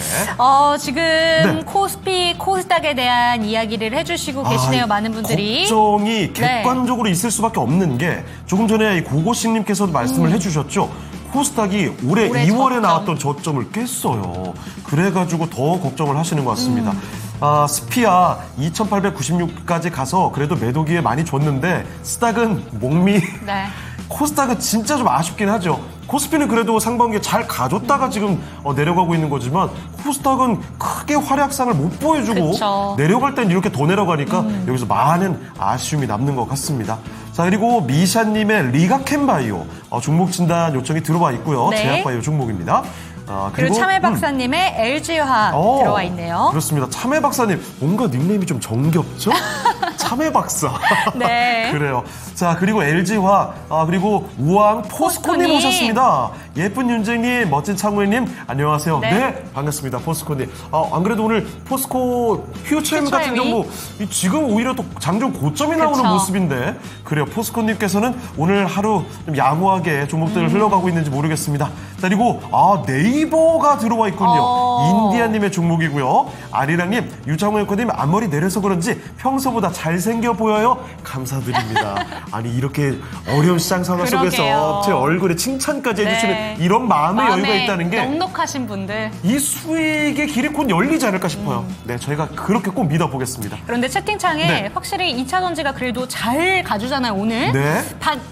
지금 코스피, 코스닥에 대한 이야기를 해주시고 계시네요. 많은 분들이. 걱정이 객관적으로 있을 수밖에 없는 게, 조금 전에 고고식님께서도 말씀을 해주셨죠. 코스닥이 올해 2월에 나왔던 저점을 깼어요. 그래가지고 더 걱정을 하시는 것 같습니다. 스피아 2,896까지 가서 그래도 매도기에 많이 줬는데, 스닥은 목미. 네. 코스닥은 진짜 좀 아쉽긴 하죠. 코스피는 그래도 상반기에 잘 가줬다가 지금 내려가고 있는 거지만, 코스닥은 크게 활약상을 못 보여주고 그쵸. 내려갈 땐 이렇게 더 내려가니까 여기서 많은 아쉬움이 남는 것 같습니다. 자, 그리고 미샤님의 리가캔바이오 종목 진단 요청이 들어와 있고요. 네. 제약바이오 종목입니다. 그리고 참외 박사님의 LG화학 들어와 있네요. 그렇습니다. 참외 박사님, 뭔가 닉네임이 좀 정겹죠? 참외 박사. 네. 그래요. 자, 그리고 LG화학, 그리고 우왕 포스코님 포스코님. 오셨습니다. 예쁜 윤재님, 멋진 창우님, 안녕하세요. 네. 반갑습니다. 포스코님. 안 그래도 오늘 포스코 휴처엠 같은 휴처엠이? 경우 지금 오히려 또 장중 고점이 나오는 그쵸. 모습인데, 그래요. 포스코님께서는 오늘 하루 좀 양호하게 종목들을 흘러가고 있는지 모르겠습니다. 자, 그리고 네이버가 들어와 있군요. 인디아님의 종목이고요. 아리랑님, 유창호 앵커님 앞머리 내려서 그런지 평소보다 잘생겨 보여요. 감사드립니다. 아니, 이렇게 어려운 시장 상황 속에서 그러게요. 제 얼굴에 칭찬까지 해주시는 이런 마음의 여유가 있다는 게, 넉넉하신 분들. 이 수익의 길이 곧 열리지 않을까 싶어요. 네, 저희가 그렇게 꼭 믿어보겠습니다. 그런데 채팅창에 네. 확실히 2차 전지가 그래도 잘 가주잖아요, 오늘. 네.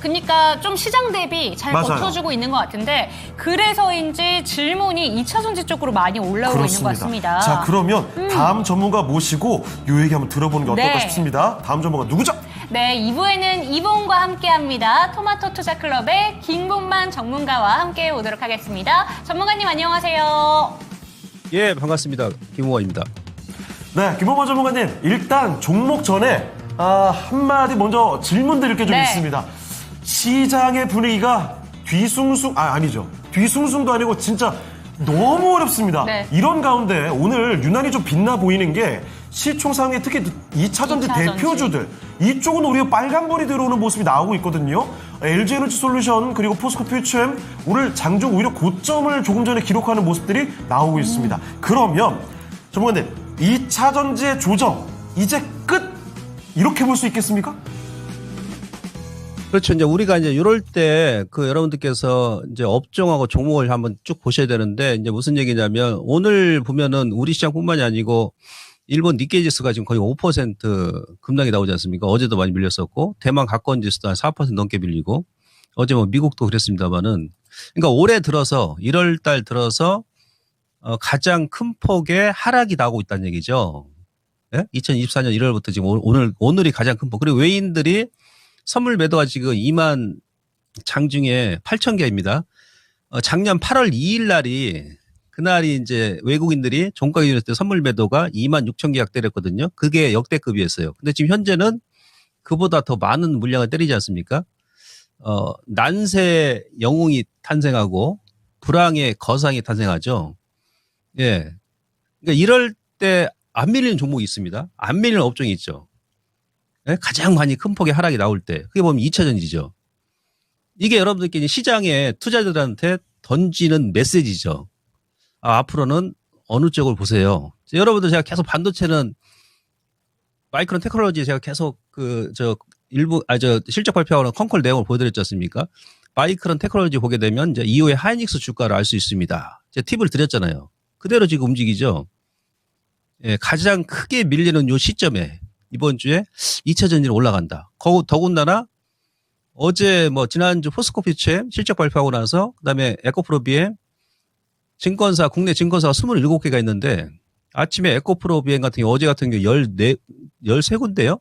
그러니까 좀 시장 대비 잘 맞아요. 버텨주고 있는 것 같은데, 그래서인지 질문이 2차 전지 쪽으로 많이 올라오고 있는 것 같습니다. 자, 그러면 다음 전문가 모시고 요 얘기 한번 들어보는 게 어떨까 네. 싶습니다. 다음 전문가 누구죠? 네, 2부에는 이봉과 함께합니다. 토마토 투자클럽의 김봉만 전문가와 함께 오도록 하겠습니다. 전문가님 안녕하세요. 예, 반갑습니다. 김우원입니다. 네, 김홍원 전문가님, 일단 종목 전에 한마디 먼저 질문 드릴 게 좀 네. 있습니다. 시장의 분위기가 아니죠. 뒤숭숭도 아니고 진짜 너무 어렵습니다. 네. 이런 가운데 오늘 유난히 좀 빛나 보이는 게 시총상위 특히 2차전지 2차전지. 대표주들 이쪽은 오히려 빨간불이 들어오는 모습이 나오고 있거든요. LG에너지솔루션 그리고 포스코퓨처엠 오늘 장중 오히려 고점을 조금 전에 기록하는 모습들이 나오고 있습니다. 그러면 전문가님 2차전지의 조정 이제 끝 이렇게 볼 수 있겠습니까? 그렇죠. 이제 우리가 이제 이럴 때 그 여러분들께서 이제 업종하고 종목을 한번 쭉 보셔야 되는데 이제 무슨 얘기냐면 오늘 보면은 우리 시장뿐만이 아니고 일본 니케이 지수가 지금 거의 5% 급락이 나오지 않습니까? 어제도 많이 밀렸었고 대만 가까운 지수도 한 4% 넘게 밀리고 어제 뭐 미국도 그랬습니다만은 그러니까 올해 들어서 1월 달 들어서 가장 큰 폭의 하락이 나오고 있다는 얘기죠. 예? 2024년 1월부터 지금 오늘이 가장 큰 폭. 그리고 외인들이 선물 매도가 지금 2만 장 중에 8천 개입니다. 작년 8월 2일 날이 그날이 이제 외국인들이 종가 기준했을 때 선물 매도가 2만 6천 개 약대랬거든요. 그게 역대급이었어요. 근데 지금 현재는 그보다 더 많은 물량을 때리지 않습니까? 난세 영웅이 탄생하고 불황의 거상이 탄생하죠. 예. 그러니까 이럴 때 안 밀리는 종목이 있습니다. 안 밀리는 업종이 있죠. 예? 가장 많이 큰 폭의 하락이 나올 때. 그게 보면 2차전지죠. 이게 여러분들께 시장에 투자자들한테 던지는 메시지죠. 앞으로는 어느 쪽을 보세요. 여러분들 제가 계속 반도체는 마이크론 테크놀로지 제가 계속 실적 발표하는 컨콜 내용을 보여드렸지 않습니까? 마이크론 테크놀로지 보게 되면 이제 이후에 하이닉스 주가를 알 수 있습니다. 제가 팁을 드렸잖아요. 그대로 지금 움직이죠. 예, 가장 크게 밀리는 요 시점에 이번 주에 2차 전지로 올라간다. 더군다나 어제 뭐 지난주 포스코퓨처엠 실적 발표하고 나서 그다음에 에코프로비엠 증권사 국내 증권사가 27개가 있는데 아침에 에코프로비엠 같은 경우 어제 같은 경우 13군데요.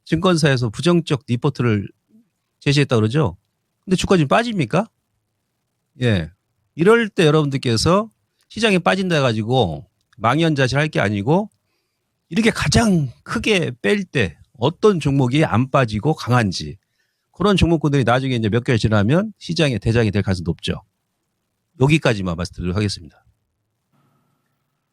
증권사에서 부정적 리포트를 제시했다 그러죠. 근데 주가 지금 빠집니까? 예. 이럴 때 여러분들께서 시장에 빠진다 해가지고 망연자실할 게 아니고 이렇게 가장 크게 뺄 때 어떤 종목이 안 빠지고 강한지 그런 종목군들이 나중에 이제 몇 개월 지나면 시장의 대장이 될 가능성이 높죠. 여기까지만 말씀드리도록 하겠습니다.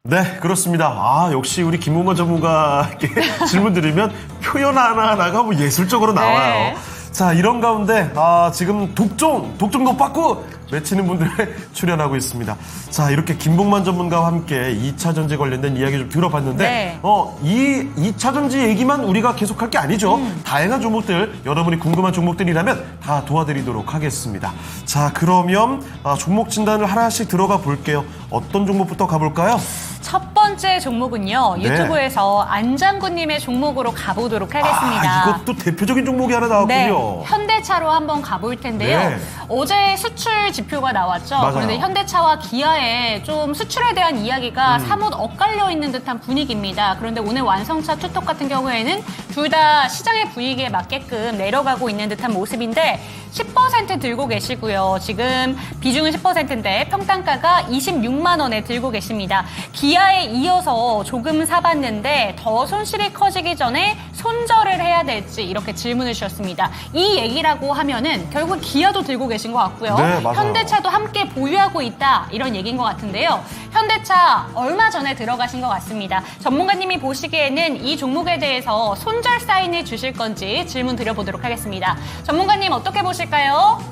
네, 그렇습니다. 역시 우리 김문건 전문가께 질문 드리면 표현 하나하나가 뭐 예술적으로 나와요. 네. 자, 이런 가운데 지금 독종 높았고 외치는 분들 출연하고 있습니다. 자, 이렇게 김봉만 전문가와 함께 2차 전지 관련된 이야기 좀 들어봤는데 네. 이 2차 전지 얘기만 우리가 계속할 게 아니죠. 다양한 종목들, 여러분이 궁금한 종목들이라면 다 도와드리도록 하겠습니다. 자, 그러면 종목 진단을 하나씩 들어가 볼게요. 어떤 종목부터 가볼까요? 첫 번째 종목은요. 네. 유튜브에서 안장구님의 종목으로 가보도록 하겠습니다. 이것도 대표적인 종목이 하나 나왔군요. 네, 현대차로 한번 가볼 텐데요. 네. 어제 수출 지표가 나왔죠. 맞아요. 그런데 현대차와 기아의 좀 수출에 대한 이야기가 사뭇 엇갈려 있는 듯한 분위기입니다. 그런데 오늘 완성차 투톱 같은 경우에는 둘 다 시장의 분위기에 맞게끔 내려가고 있는 듯한 모습인데 10% 들고 계시고요. 지금 비중은 10%인데 평단가가 26만 원에 들고 계십니다. 기아에 이어서 조금 사봤는데 더 손실이 커지기 전에 손절을 해야 될지 이렇게 질문을 주셨습니다. 이 얘기라고 하면은 결국 기아도 들고 계신 것 같고요. 네, 맞아요. 현대차도 함께 보유하고 있다 이런 얘기인 것 같은데요. 현대차 얼마 전에 들어가신 것 같습니다. 전문가님이 보시기에는 이 종목에 대해서 손절 사인을 주실 건지 질문 드려보도록 하겠습니다. 전문가님 어떻게 보실까요?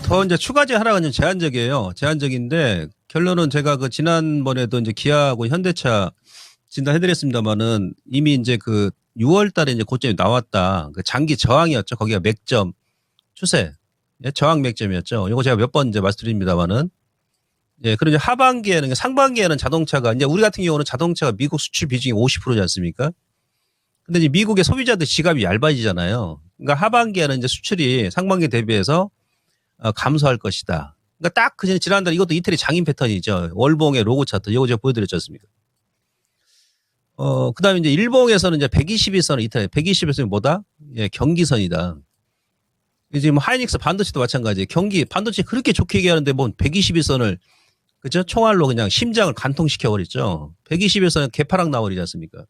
더 이제 추가제 하나가 좀 제한적이에요. 제한적인데 결론은 제가 지난번에도 이제 기아하고 현대차 진단해드렸습니다만은 이미 이제 6월 달에 이제 고점이 나왔다. 장기 저항이었죠. 거기가 맥점 추세. 예, 저항 맥점이었죠. 이거 제가 몇 번 이제 말씀드립니다만은. 예, 그리고 이제 하반기에는, 상반기에는 자동차가, 이제 우리 같은 경우는 자동차가 미국 수출 비중이 50%지 않습니까? 근데 이제 미국의 소비자들 지갑이 얇아지잖아요. 그러니까 하반기에는 이제 수출이 상반기 대비해서 감소할 것이다. 그러니까 딱 지난달 이것도 이태리 장인 패턴이죠. 월봉의 로고 차트. 이거 제가 보여드렸지 않습니까? 그 다음에 이제 일봉에서는 이제 121선을 이탈해. 121선이 뭐다? 예, 경기선이다. 지금 하이닉스 반도체도 마찬가지예요. 반도체 그렇게 좋게 얘기하는데 뭐 121선을, 그죠? 총알로 그냥 심장을 간통시켜버렸죠. 121선은 개파락 나버리지 않습니까?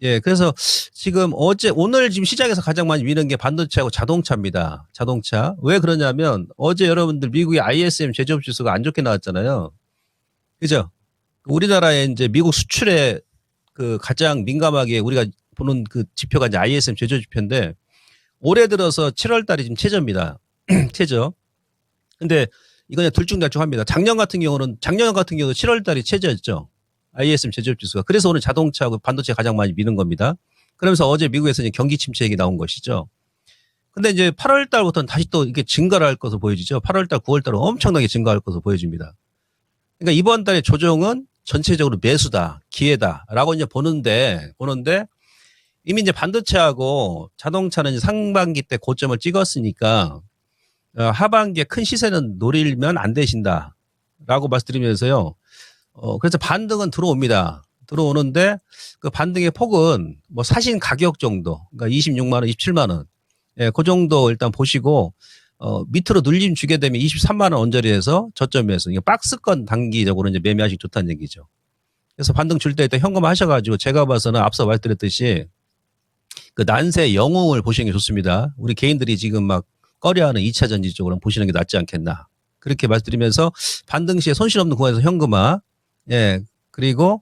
예, 그래서 지금 오늘 지금 시장에서 가장 많이 미는 게 반도체하고 자동차입니다. 자동차. 왜 그러냐면 어제 여러분들 미국의 ISM 제조업 지수가 안 좋게 나왔잖아요. 그죠? 우리나라의 이제 미국 수출에 그 가장 민감하게 우리가 보는 그 지표가 이제 ISM 제조 지표인데 올해 들어서 7월 달이 지금 최저입니다. 최저. 근데 이건 들쭉날쭉합니다. 작년 같은 경우도 7월 달이 최저였죠. ISM 제조업 지수가. 그래서 오늘 자동차하고 반도체 가장 많이 미는 겁니다. 그러면서 어제 미국에서 이제 경기 침체 얘기 나온 것이죠. 근데 이제 8월 달부터는 다시 또 이게 증가를 할 것으로 보여지죠. 8월 달, 9월 달은 엄청나게 증가할 것으로 보여집니다. 그러니까 이번 달의 조정은 전체적으로 매수다, 기회다라고 이제 보는데 이미 이제 반도체하고 자동차는 이제 상반기 때 고점을 찍었으니까 하반기에 큰 시세는 노리면 안 되신다라고 말씀드리면서요. 그래서 반등은 들어옵니다. 들어오는데 그 반등의 폭은 뭐 사신 가격 정도, 그러니까 26만 원, 27만 원, 예, 그 정도 일단 보시고 밑으로 눌림 주게 되면 23만 원 언저리에서 저점에서 이게 박스권 단기적으로 이제 매매하시기 좋다는 얘기죠. 그래서 반등 줄 때 일단 현금화하셔가지고 제가 봐서는 앞서 말씀드렸듯이 그 난세 영웅을 보시는 게 좋습니다. 우리 개인들이 지금 막 꺼려하는 2차 전지 쪽으로 보시는 게 낫지 않겠나. 그렇게 말씀드리면서 반등 시에 손실 없는 구간에서 현금화. 예. 그리고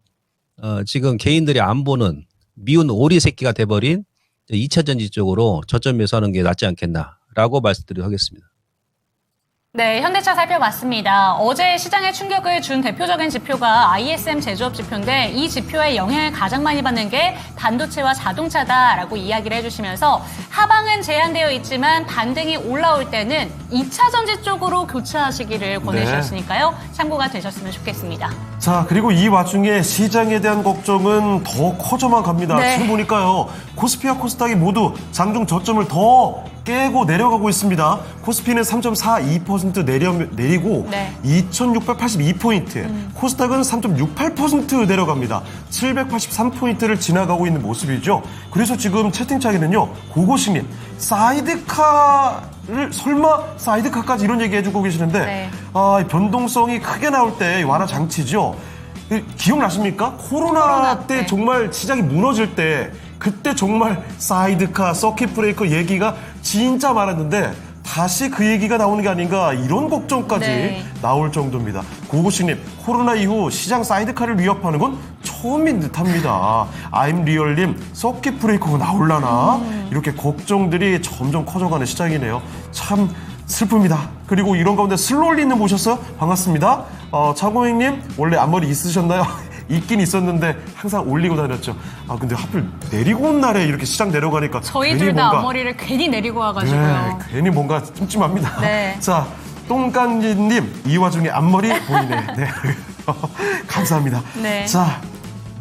지금 개인들이 안 보는 미운 오리 새끼가 돼버린 2차 전지 쪽으로 저점 매수하는 게 낫지 않겠나라고 말씀드리도록 하겠습니다. 네, 현대차 살펴봤습니다. 어제 시장에 충격을 준 대표적인 지표가 ISM 제조업 지표인데 이 지표에 영향을 가장 많이 받는 게 반도체와 자동차다라고 이야기를 해주시면서 하방은 제한되어 있지만 반등이 올라올 때는 2차 전지 쪽으로 교체하시기를 권해주셨으니까요. 참고가 되셨으면 좋겠습니다. 자, 그리고 이 와중에 시장에 대한 걱정은 더 커져만 갑니다. 네. 지금 보니까요. 코스피와 코스닥이 모두 장중 저점을 더 깨고 내려가고 있습니다. 코스피는 3.42% 내리고 네. 2,682포인트, 코스닥은 3.68% 내려갑니다. 783포인트를 지나가고 있는 모습이죠. 그래서 지금 채팅창에는요. 고고식님, 사이드카를 설마 사이드카까지 이런 얘기 해주고 계시는데 네. 변동성이 크게 나올 때 완화 장치죠. 기억나십니까? 코로나 때 정말 시장이 무너질 때 그때 정말 사이드카, 서킷 브레이커 얘기가 진짜 많았는데 다시 그 얘기가 나오는 게 아닌가 이런 걱정까지 네. 나올 정도입니다. 고고식님, 코로나 이후 시장 사이드카를 위협하는 건 처음인 듯합니다. 아임리얼님, 서킷 브레이커가 나올라나? 이렇게 걱정들이 점점 커져가는 시장이네요. 참 슬픕니다. 그리고 이런 가운데 슬로울리님 모셨어요. 반갑습니다. 차고객님, 원래 앞머리 있으셨나요? 있긴 있었는데 항상 올리고 다녔죠. 근데 하필 내리고 온 날에 이렇게 시장 내려가니까 저희 둘 다 앞머리를 괜히 내리고 와가지고요. 네, 괜히 뭔가 찜찜합니다. 네. 자, 똥간지님, 이 와중에 앞머리 보이네. 네. 감사합니다. 네. 자,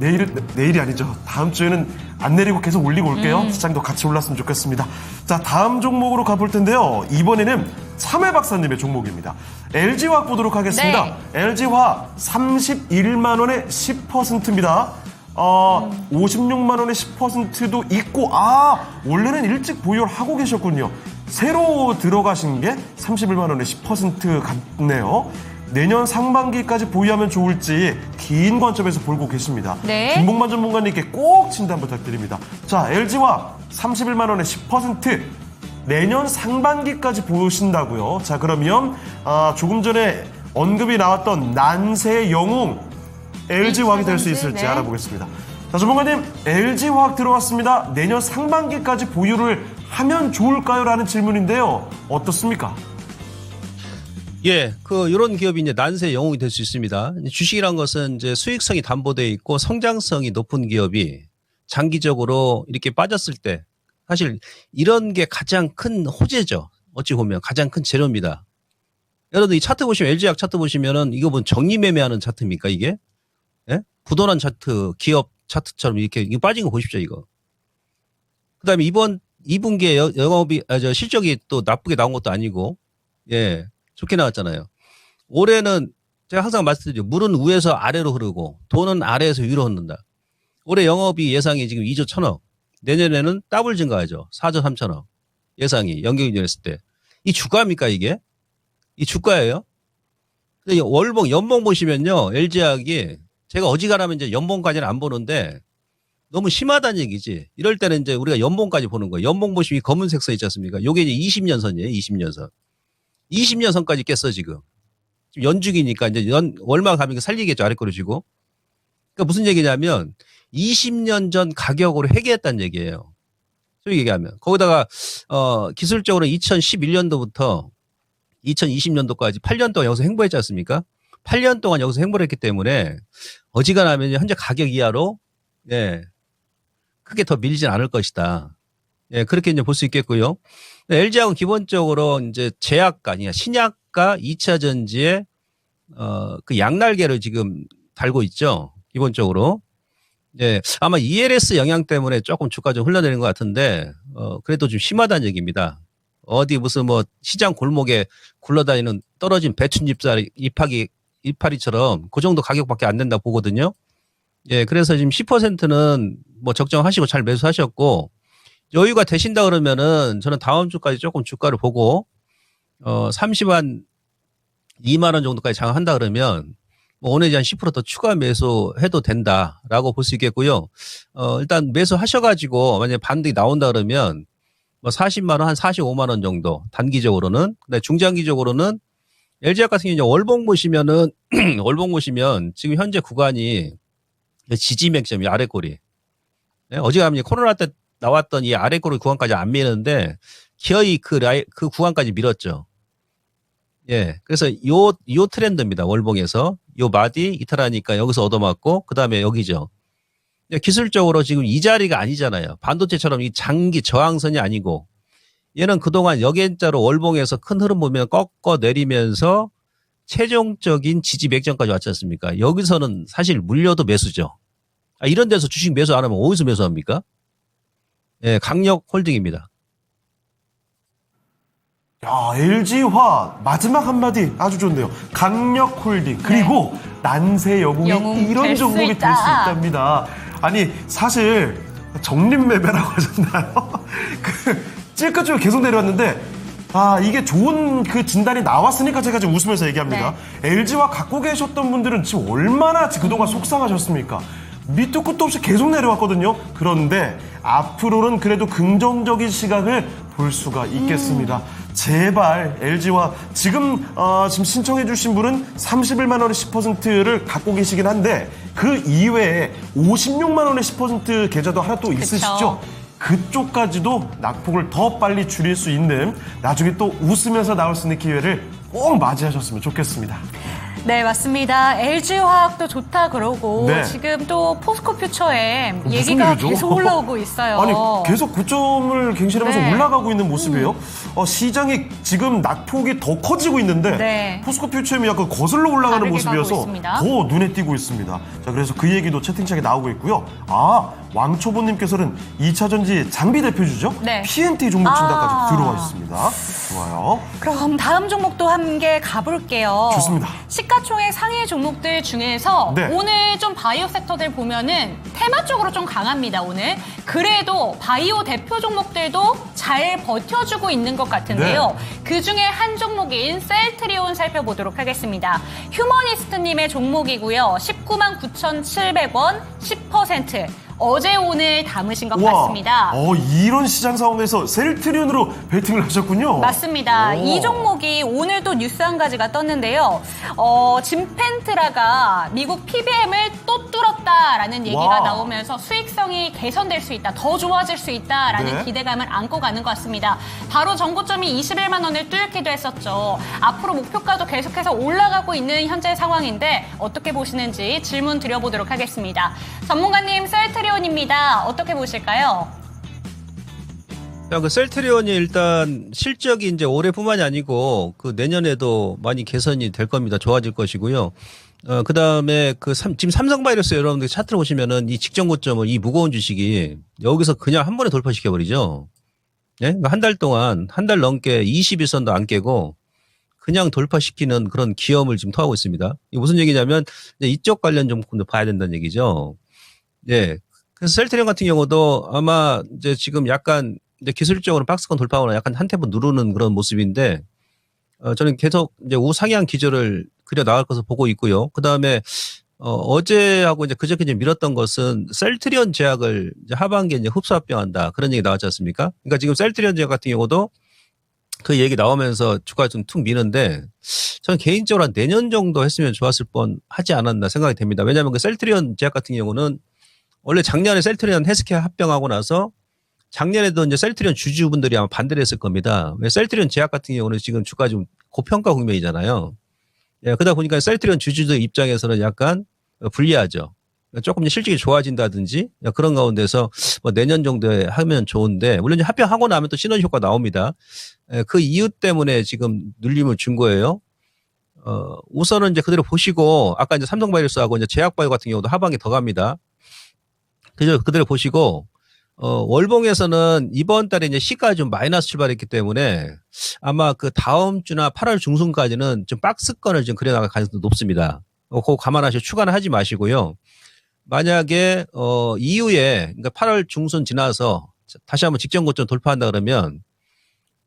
내일이 아니죠. 다음 주에는 안 내리고 계속 올리고 올게요. 시장도 같이 올랐으면 좋겠습니다. 자, 다음 종목으로 가볼 텐데요. 이번에는 참외 박사님의 종목입니다. LG화학 보도록 하겠습니다. 네. LG화학 31만 원에 10%입니다. 56만 원에 10%도 있고, 원래는 일찍 보유를 하고 계셨군요. 새로 들어가신 게 31만 원에 10% 같네요. 내년 상반기까지 보유하면 좋을지 긴 관점에서 보고 계십니다. 네. 김봉만 전문가님께 꼭 진단 부탁드립니다. 자, LG화 31만 원에 10%, 내년 상반기까지 보신다고요. 자, 그러면 조금 전에 언급이 나왔던 난세의 영웅 LG화학이 될 수 있을지 네. 알아보겠습니다. 자, 전문가님, LG화학 들어왔습니다. 내년 상반기까지 보유를 하면 좋을까요? 라는 질문인데요. 어떻습니까? 예, 이런 기업이 이제 난세 영웅이 될 수 있습니다. 주식이란 것은 이제 수익성이 담보되어 있고 성장성이 높은 기업이 장기적으로 이렇게 빠졌을 때 사실 이런 게 가장 큰 호재죠. 어찌 보면 가장 큰 재료입니다. 여러분 이 차트 보시면 LG화학 차트 보시면은 이거 뭐 정리매매하는 차트입니까 이게? 예? 부도난 차트, 기업 차트처럼 이렇게 이거 빠진 거 보십시오 이거. 그다음에 이번 2분기에 영업이 실적이 또 나쁘게 나온 것도 아니고 예. 좋게 나왔잖아요. 올해는 제가 항상 말씀드리죠. 물은 위에서 아래로 흐르고 돈은 아래에서 위로 흐른다. 올해 영업이 예상이 지금 2조 1천억. 내년에는 더블 증가하죠. 4조 3천억. 예상이 연경이했을 때. 이 주가입니까 이게? 이 주가예요? 근데 월봉, 연봉 보시면요. LG화학이 제가 어지간하면 이제 연봉까지는 안 보는데 너무 심하다는 얘기지. 이럴 때는 이제 우리가 연봉까지 보는 거예요. 연봉 보시면 이 검은색 선 있지 않습니까? 요게 이제 20년 선이에요. 20년 선. 20년 선까지 깼어 지금. 지금 연중이니까 이제 얼마 가면 살리겠죠. 아래 거로 지고. 그러니까 무슨 얘기냐면 20년 전 가격으로 회계했다는 얘기예요. 소위 얘기하면. 거기다가 기술적으로 2011년도부터 2020년도까지 8년 동안 여기서 횡보했지 않습니까? 8년 동안 여기서 횡보를 했기 때문에 어지간하면 현재 가격 이하로 예, 크게 더 밀리진 않을 것이다. 예, 그렇게 이제 볼 수 있겠고요. LG하고는 기본적으로 이제 제약가, 아니야 신약가 2차 전지에 그 양날개를 지금 달고 있죠. 기본적으로. 예, 아마 ELS 영향 때문에 조금 주가 좀 흘러내리는 것 같은데, 그래도 좀 심하다는 얘기입니다. 어디 무슨 뭐 시장 골목에 굴러다니는 떨어진 배춧잎살 이파리처럼 그 정도 가격밖에 안 된다 보거든요. 예, 그래서 지금 10%는 뭐 적정하시고 잘 매수하셨고, 여유가 되신다 그러면은 저는 다음 주까지 조금 주가를 보고, 30만 2만 원 정도까지 장악한다 그러면, 뭐 오늘 이제 한 10% 더 추가 매수해도 된다라고 볼 수 있겠고요. 일단 매수하셔가지고 만약에 반등이 나온다 그러면 뭐 40만 원, 한 45만 원 정도 단기적으로는. 근데 중장기적으로는 LG화학 같은 경우 월봉 보시면은 월봉 보시면 지금 현재 구간이 지지 맥점이 아래 꼬리. 네? 어지간하면 코로나 때 나왔던 이 아래 꼬리 구간까지 안 미는데 기어이 그 구간까지 밀었죠. 예. 그래서 요 트렌드입니다. 월봉에서. 요 마디 이탈하니까 여기서 얻어맞고, 그 다음에 여기죠. 기술적으로 지금 이 자리가 아니잖아요. 반도체처럼 이 장기 저항선이 아니고, 얘는 그동안 역연자로 월봉에서 큰 흐름 보면 꺾어 내리면서 최종적인 지지 맥점까지 왔지 않습니까? 여기서는 사실 물려도 매수죠. 이런 데서 주식 매수 안 하면 어디서 매수합니까? 예, 강력 홀딩입니다. 야, LG화 마지막 한마디 아주 좋네요. 강력 홀딩. 그리고 난세 영웅이 이런 될 수 종목이 될 수 있다. 있답니다. 아니, 사실 적립매매라고 하셨나요? 찔끗 쪽에 계속 내려왔는데, 이게 좋은 그 진단이 나왔으니까 제가 지금 웃으면서 얘기합니다. LG화 갖고 계셨던 분들은 지금 얼마나 그동안 속상하셨습니까? 밑도 끝도 없이 계속 내려왔거든요. 그런데 앞으로는 그래도 긍정적인 시각을 볼 수가 있겠습니다. 제발 LG화 지금 신청해 주신 분은 31만 원의 10%를 갖고 계시긴 한데 그 이외에 56만 원의 10% 계좌도 하나 또 있으시죠? 그쪽까지도 낙폭을 더 빨리 줄일 수 있는 나중에 또 웃으면서 나올 수 있는 기회를 꼭 맞이하셨으면 좋겠습니다. 네, 맞습니다. LG화학도 좋다 그러고 네. 지금 또 포스코퓨처에 무슨 얘기가 일이죠? 계속 올라오고 있어요. 아니, 계속 고점을 갱신하면서 네. 올라가고 있는 모습이에요. 시장이 지금 낙폭이 더 커지고 있는데 네. 포스코퓨처엠이 약간 거슬러 올라가는 다르게 모습이어서 가고 있습니다. 더 눈에 띄고 있습니다. 자, 그래서 그 얘기도 채팅창에 나오고 있고요. 왕초보님께서는 2차전지 장비 대표주죠? 네. PNT 종목 진단까지 들어와 있습니다. 좋아요. 그럼 다음 종목도 함께 가볼게요. 좋습니다. 시가총액 상위 종목들 중에서 네. 오늘 좀 바이오 섹터들 보면은 테마 쪽으로 좀 강합니다, 오늘. 그래도 바이오 대표 종목들도 잘 버텨주고 있는 것 같은데요. 그 중에 한 종목인 셀트리온 살펴보도록 하겠습니다. 휴머니스트님의 종목이고요. 19만 9,700원, 10%. 어제 오늘 담으신 것 같습니다. 이런 시장 상황에서 셀트리온으로 베팅을 하셨군요. 맞습니다. 오. 이 종목이 오늘도 뉴스 한 가지가 떴는데요. 짐펜트라가 미국 PBM을 또 뚫었다라는 얘기가 와. 나오면서 수익성이 개선될 수 있다, 더 좋아질 수 있다라는 네. 기대감을 안고 가는 것 같습니다. 바로 전고점이 21만 원을 뚫기도 했었죠. 앞으로 목표가도 계속해서 올라가고 있는 현재 상황인데 어떻게 보시는지 질문 드려보도록 하겠습니다. 전문가님, 셀트리온입니다. 어떻게 보실까요? 그 셀트리온이 일단 실적이 이제 올해뿐만이 아니고 그 내년에도 많이 개선이 될 겁니다. 좋아질 것이고요. 그 다음에 지금 삼성바이오로스 여러분들 차트를 보시면은 이 직전 고점을 이 무거운 주식이 여기서 그냥 한 번에 돌파시켜버리죠. 예? 그러니까 한 달 동안, 한 달 넘게 21선도 안 깨고 그냥 돌파시키는 그런 기염을 지금 토하고 있습니다. 이게 무슨 얘기냐면 이쪽 관련 좀 봐야 된다는 얘기죠. 예. 그래서 셀트리온 같은 경우도 아마 이제 지금 약간 이제 기술적으로 박스권 돌파하거나 약간 한 템포 누르는 그런 모습인데, 저는 계속 이제 우상향 기조를 그려 나갈 것을 보고 있고요. 그 다음에, 어제하고 이제 그저께 좀 미뤘던 것은 셀트리온 제약을 이제 하반기에 이제 흡수 합병한다. 그런 얘기 나왔지 않습니까? 그러니까 지금 셀트리온 제약 같은 경우도 그 얘기 나오면서 주가 좀 툭 미는데 저는 개인적으로 한 내년 정도 했으면 좋았을 뻔 하지 않았나 생각이 됩니다. 왜냐하면 그 셀트리온 제약 같은 경우는 원래 작년에 셀트리온 헬스케어 합병하고 나서 작년에도 이제 셀트리온 주주분들이 아마 반대를 했을 겁니다. 왜 셀트리온 제약 같은 경우는 지금 주가 좀 고평가 국면이잖아요. 예, 그러다 보니까 셀트리온 주주들 입장에서는 약간 불리하죠. 조금 실적이 좋아진다든지 그런 가운데서 뭐 내년 정도에 하면 좋은데 물론 이제 합병하고 나면 또 시너지 효과 나옵니다. 그 이유 때문에 지금 눌림을 준 거예요. 우선은 이제 그대로 보시고 아까 이제 삼성바이오스하고 이제 제약바이오 같은 경우도 하반기 더 갑니다. 그대로 보시고 월봉에서는 이번 달에 이제 시가 좀 마이너스 출발했기 때문에 아마 그 다음 주나 8월 중순까지는 좀 박스권을 좀 그려나갈 가능성이 높습니다. 그거 감안하시고 추가는 하지 마시고요. 만약에 이후에 그러니까 8월 중순 지나서 다시 한번 직전 고점 돌파한다 그러면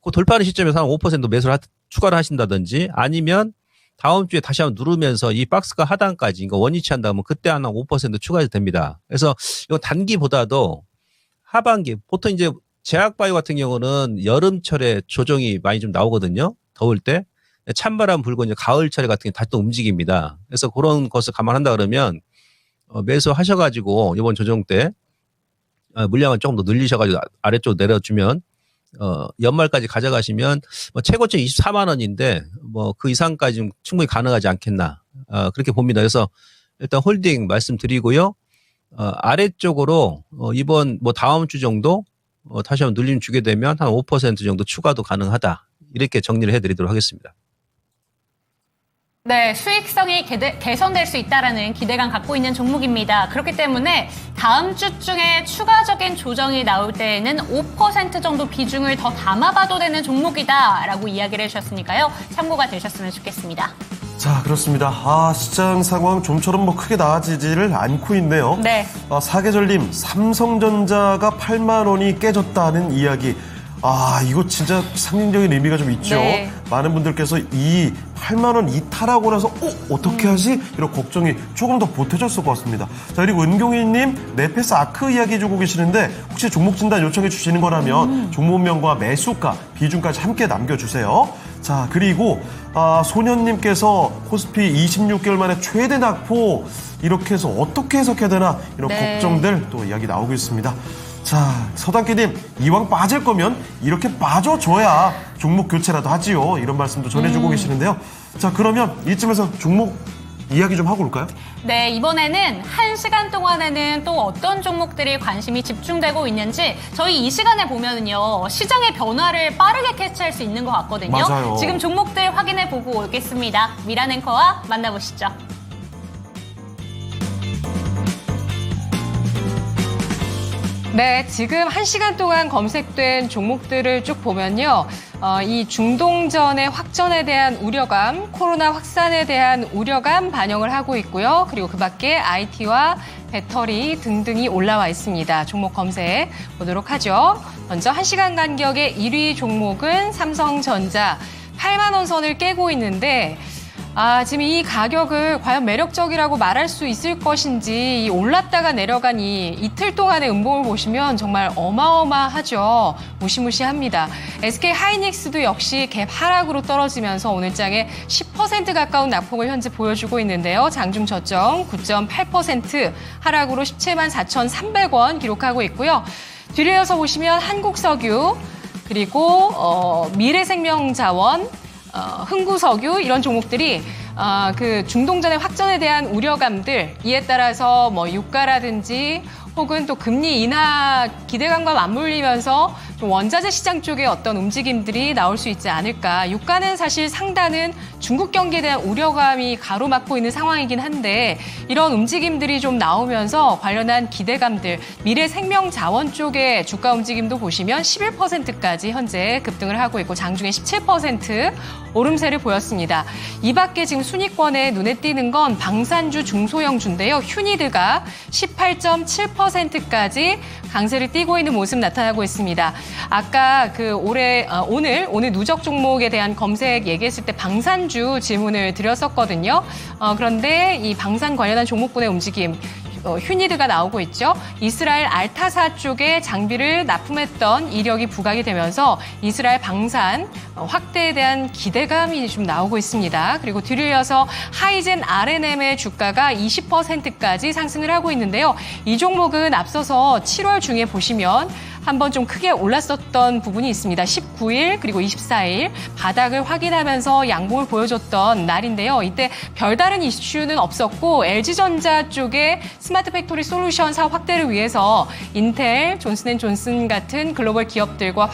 그 돌파하는 시점에서 한 5% 매수를 추가를 하신다든지 아니면 다음 주에 다시 한번 누르면서 이 박스가 하단까지 그러니까 원위치 한다면 그때 한 5% 추가해도 됩니다. 그래서 이건 단기보다도 하반기 보통 이제 제약바이오 같은 경우는 여름철에 조정이 많이 좀 나오거든요. 더울 때 찬바람 불고 이제 가을철에 같은 게 다시 또 움직입니다. 그래서 그런 것을 감안한다 그러면 매수하셔가지고 이번 조정 때 물량을 조금 더 늘리셔가지고 아래쪽 내려주면 연말까지 가져가시면 뭐 최고점 24만 원인데 뭐 그 이상까지 좀 충분히 가능하지 않겠나 그렇게 봅니다. 그래서 일단 홀딩 말씀드리고요. 아래쪽으로 이번 뭐 다음 주 정도 다시 한번 눌림 주게 되면 한 5% 정도 추가도 가능하다. 이렇게 정리를 해드리도록 하겠습니다. 네, 수익성이 개선될 수 있다라는 기대감 갖고 있는 종목입니다. 그렇기 때문에 다음 주 중에 추가적인 조정이 나올 때에는 5% 정도 비중을 더 담아봐도 되는 종목이다라고 이야기를 해주셨으니까요. 참고가 되셨으면 좋겠습니다. 자, 그렇습니다. 시장 상황 좀처럼 뭐 크게 나아지지를 않고 있네요. 네. 사계절님, 삼성전자가 8만 원이 깨졌다는 이야기. 이거 진짜 상징적인 의미가 좀 있죠. 네. 많은 분들께서 이 8만 원 이탈하고 나서 어떻게 하지? 이런 걱정이 조금 더 보태졌을 것 같습니다. 자, 그리고 은경희님, 네페스 아크 이야기 주고 계시는데 혹시 종목 진단 요청해 주시는 거라면 종목명과 매수가, 비중까지 함께 남겨주세요. 자, 그리고 소년님께서 코스피 26개월 만에 최대 낙폭 이렇게 해서 어떻게 해석해야 되나 이런 네. 걱정들 또 이야기 나오고 있습니다. 자, 서당기님, 이왕 빠질 거면 이렇게 빠져줘야 종목 교체라도 하지요. 이런 말씀도 전해주고 계시는데요. 자, 그러면 이쯤에서 종목 이야기 좀 하고 올까요? 네, 이번에는 1시간 동안에는 또 어떤 종목들이 관심이 집중되고 있는지 저희 이 시간에 보면은요, 시장의 변화를 빠르게 캐치할 수 있는 것 같거든요. 맞아요. 지금 종목들 확인해 보고 오겠습니다. 미란 앵커와 만나보시죠. 네, 지금 1시간 동안 검색된 종목들을 쭉 보면요. 이 중동전의 확전에 대한 우려감, 코로나 확산에 대한 우려감 반영을 하고 있고요. 그리고 그 밖에 IT와 배터리 등등이 올라와 있습니다. 종목 검색 보도록 하죠. 먼저 1시간 간격의 1위 종목은 삼성전자 8만 원 선을 깨고 있는데 지금 이 가격을 과연 매력적이라고 말할 수 있을 것인지 이 올랐다가 내려간 이 이틀 동안의 음봉을 보시면 정말 어마어마하죠. 무시무시합니다. SK 하이닉스도 역시 갭 하락으로 떨어지면서 오늘장에 10% 가까운 낙폭을 현재 보여주고 있는데요. 장중 저점 9.8% 하락으로 17만 4,300원 기록하고 있고요. 뒤를 이어서 보시면 한국석유 그리고 미래생명자원 흥구석유 이런 종목들이 그 중동전의 확전에 대한 우려감들 이에 따라서 뭐 유가라든지 혹은 또 금리 인하 기대감과 맞물리면서 좀 원자재 시장 쪽에 어떤 움직임들이 나올 수 있지 않을까. 유가는 사실 상단은 중국 경기에 대한 우려감이 가로막고 있는 상황이긴 한데 이런 움직임들이 좀 나오면서 관련한 기대감들 미래생명자원 쪽의 주가 움직임도 보시면 11%까지 현재 급등을 하고 있고 장중에 17% 오름세를 보였습니다. 이 밖에 지금 순위권에 눈에 띄는 건 방산주 중소형주인데요. 휴니드가 18.7%까지 강세를 띠고 있는 모습 나타나고 있습니다. 아까 그 오늘 누적 종목에 대한 검색 얘기했을 때 방산주 지난주 질문을 드렸었거든요. 그런데 이 방산 관련한 종목군의 움직임, 휴니드가 나오고 있죠. 이스라엘 알타사 쪽에 장비를 납품했던 이력이 부각이 되면서 이스라엘 방산 확대에 대한 기대감이 좀 나오고 있습니다. 그리고 뒤를 이어서 하이젠 RNM의 주가가 20%까지 상승을 하고 있는데요. 이 종목은 앞서서 7월 중에 보시면 한번 좀 크게 올랐었던 부분이 있습니다. 19일 그리고 24일 바닥을 확인하면서 양봉을 보여줬던 날인데요. 이때 별다른 이슈는 없었고 LG전자 쪽에 스마트 팩토리 솔루션 사업 확대를 위해서 인텔, 존슨앤존슨 같은 글로벌 기업들과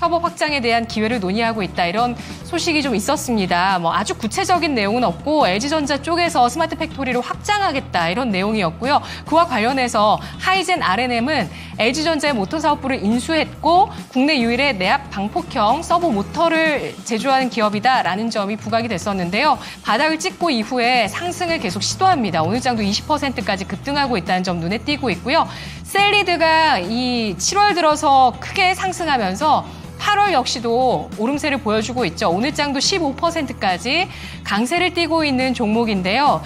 협업 확장에 대한 기회를 논의하고 있다. 이런 소식이 좀 있었습니다. 아주 구체적인 내용은 없고 LG전자 쪽에서 스마트 팩토리를 확장하겠다. 이런 내용이었고요. 그와 관련해서 하이젠 RNM은 LG전자의 모터 사업부를 인수했고 국내 유일의 내압 방폭형 서버 모터를 제조하는 기업이다라는 점이 부각이 됐었는데요. 바닥을 찍고 이후에 상승을 계속 시도합니다. 오늘 장도 20%까지 급등하고 있다는 점 눈에 띄고 있고요. 셀리드가 이 7월 들어서 크게 상승하면서 8월 역시도 오름세를 보여주고 있죠. 오늘 장도 15%까지 강세를 띠고 있는 종목인데요.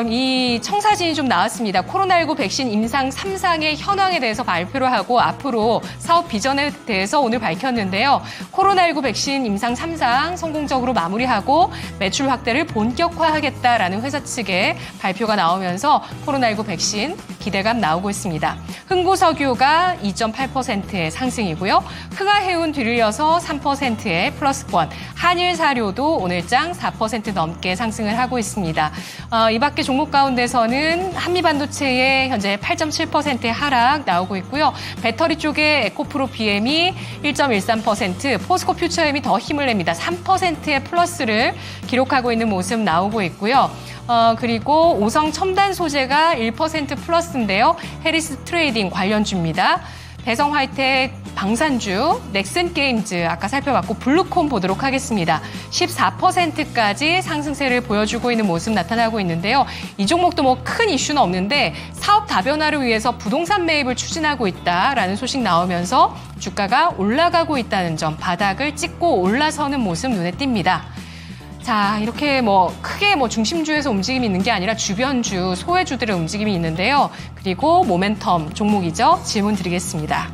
이 청사진이 좀 나왔습니다. 코로나19 백신 임상 3상의 현황에 대해서 발표를 하고 앞으로 사업 비전에 대해서 오늘 밝혔는데요. 코로나19 백신 임상 3상 성공적으로 마무리하고 매출 확대를 본격화하겠다라는 회사 측의 발표가 나오면서 코로나19 백신 기대감 나오고 있습니다. 흥구석유가 2.8%의 상승이고요. 흥하해운 뒤를 이어서 3%의 플러스권, 한일사료도 오늘장 4% 넘게 상승을 하고 있습니다. 이 밖에 종목 가운데서는 한미반도체의 현재 8.7%의 하락 나오고 있고요. 배터리 쪽에 에코프로 BM이 1.13%, 포스코 퓨처엠이 더 힘을 냅니다. 3%의 플러스를 기록하고 있는 모습 나오고 있고요. 그리고 오성 첨단 소재가 1% 플러스인데요. 해리스 트레이딩 관련주입니다. 대성 하이텍 방산주, 넥슨 게임즈 아까 살펴봤고 블루콤 보도록 하겠습니다. 14%까지 상승세를 보여주고 있는 모습 나타나고 있는데요. 이 종목도 큰 이슈는 없는데 사업 다변화를 위해서 부동산 매입을 추진하고 있다라는 소식 나오면서 주가가 올라가고 있다는 점, 바닥을 찍고 올라서는 모습 눈에 띕니다. 자, 이렇게 크게 중심주에서 움직임이 있는 게 아니라 주변주, 소외주들의 움직임이 있는데요. 그리고 모멘텀 종목이죠. 질문 드리겠습니다.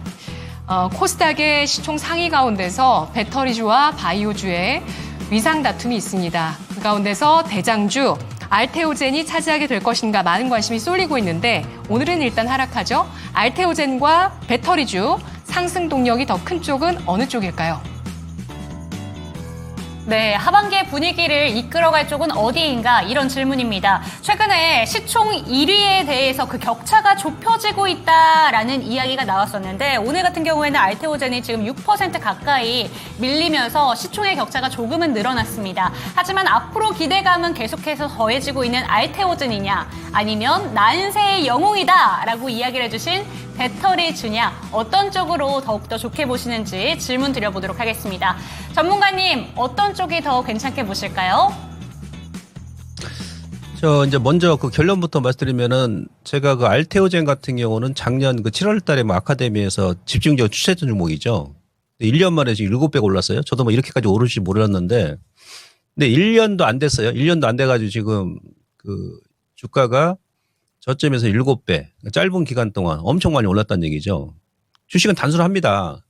코스닥의 시총 상위 가운데서 배터리주와 바이오주의 위상 다툼이 있습니다. 그 가운데서 대장주 알테오젠이 차지하게 될 것인가 많은 관심이 쏠리고 있는데 오늘은 일단 하락하죠. 알테오젠과 배터리주 상승 동력이 더 큰 쪽은 어느 쪽일까요? 네, 하반기의 분위기를 이끌어갈 쪽은 어디인가 이런 질문입니다. 최근에 시총 1위에 대해서 그 격차가 좁혀지고 있다라는 이야기가 나왔었는데 오늘 같은 경우에는 알테오젠이 지금 6% 가까이 밀리면서 시총의 격차가 조금은 늘어났습니다. 하지만 앞으로 기대감은 계속해서 더해지고 있는 알테오젠이냐 아니면 난세의 영웅이다라고 이야기를 해주신 배터리주냐 어떤 쪽으로 더욱더 좋게 보시는지 질문 드려보도록 하겠습니다. 전문가님 어떤 쪽이 더 괜찮게 보실까요? 이제 먼저 그 결론부터 말씀드리면은 제가 그 알테오젠 같은 경우는 작년 그 7월 달에 아카데미에서 집중적으로 추천했던 종목이죠. 1년 만에 지금 7배 올랐어요. 저도 이렇게까지 오를지 몰랐는데 근데 1년도 안 됐어요. 1년도 안 돼가지고 지금 그 주가가 저점에서 7배, 짧은 기간 동안 엄청 많이 올랐다는 얘기죠. 주식은 단순합니다.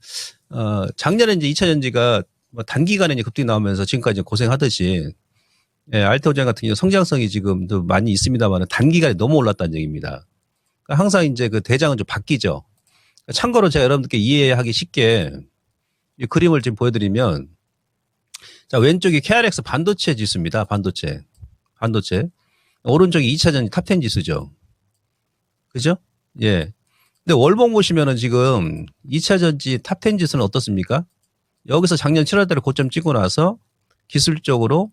작년에 이제 2차전지가 단기간에 급등이 나오면서 지금까지 고생하듯이, 예, 알테오젠 같은 경우 성장성이 지금도 많이 있습니다만 단기간에 너무 올랐다는 얘기입니다. 그러니까 항상 이제 그 대장은 좀 바뀌죠. 참고로 제가 여러분들께 이해하기 쉽게 이 그림을 지금 보여드리면, 자, 왼쪽이 KRX 반도체 지수입니다. 반도체. 오른쪽이 2차전지 탑10 지수죠. 그죠? 예. 근데 월봉 보시면은 지금 2차전지 탑10 지수는 어떻습니까? 여기서 작년 7월 달에 고점 찍고 나서 기술적으로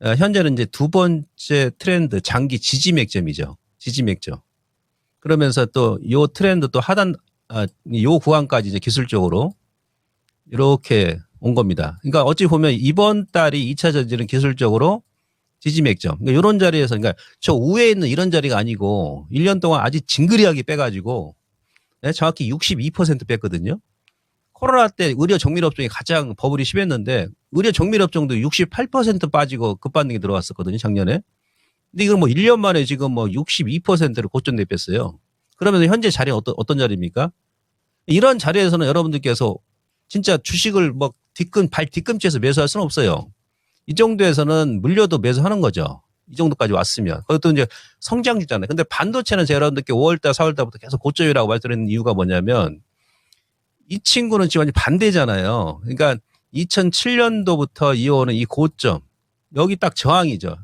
현재는 이제 두 번째 트렌드 장기 지지 맥점이죠. 지지 맥점. 그러면서 또 요 트렌드 또 하단, 요 구간까지 이제 기술적으로 이렇게 온 겁니다. 그러니까 어찌 보면 이번 달이 2차전지는 기술적으로 지지 맥점. 그러니까 이런 자리에서, 그러니까 저 우회에 있는 이런 자리가 아니고 1년 동안 아주 징그리하게 빼가지고 정확히 62% 뺐거든요. 코로나 때 의료 정밀업종이 가장 버블이 심했는데 의료 정밀업종도 68% 빠지고 급반등이 들어왔었거든요, 작년에. 근데 이건 뭐 1년 만에 지금 뭐 62%를 고점대 뺐어요. 그러면 현재 자리는 어떤 자리입니까? 이런 자리에서는 여러분들께서 진짜 주식을 뭐 발 뒤꿈치에서 매수할 수는 없어요. 이 정도에서는 물려도 매수하는 거죠. 이 정도까지 왔으면. 그것도 이제 성장주잖아요. 근데 반도체는 제가 여러분들께 5월달, 4월달부터 계속 고점이라고 말씀드리는 이유가 뭐냐면 이 친구는 지금 완전 반대잖아요. 그러니까 2007년도부터 이어오는 이 고점, 여기 딱 저항이죠.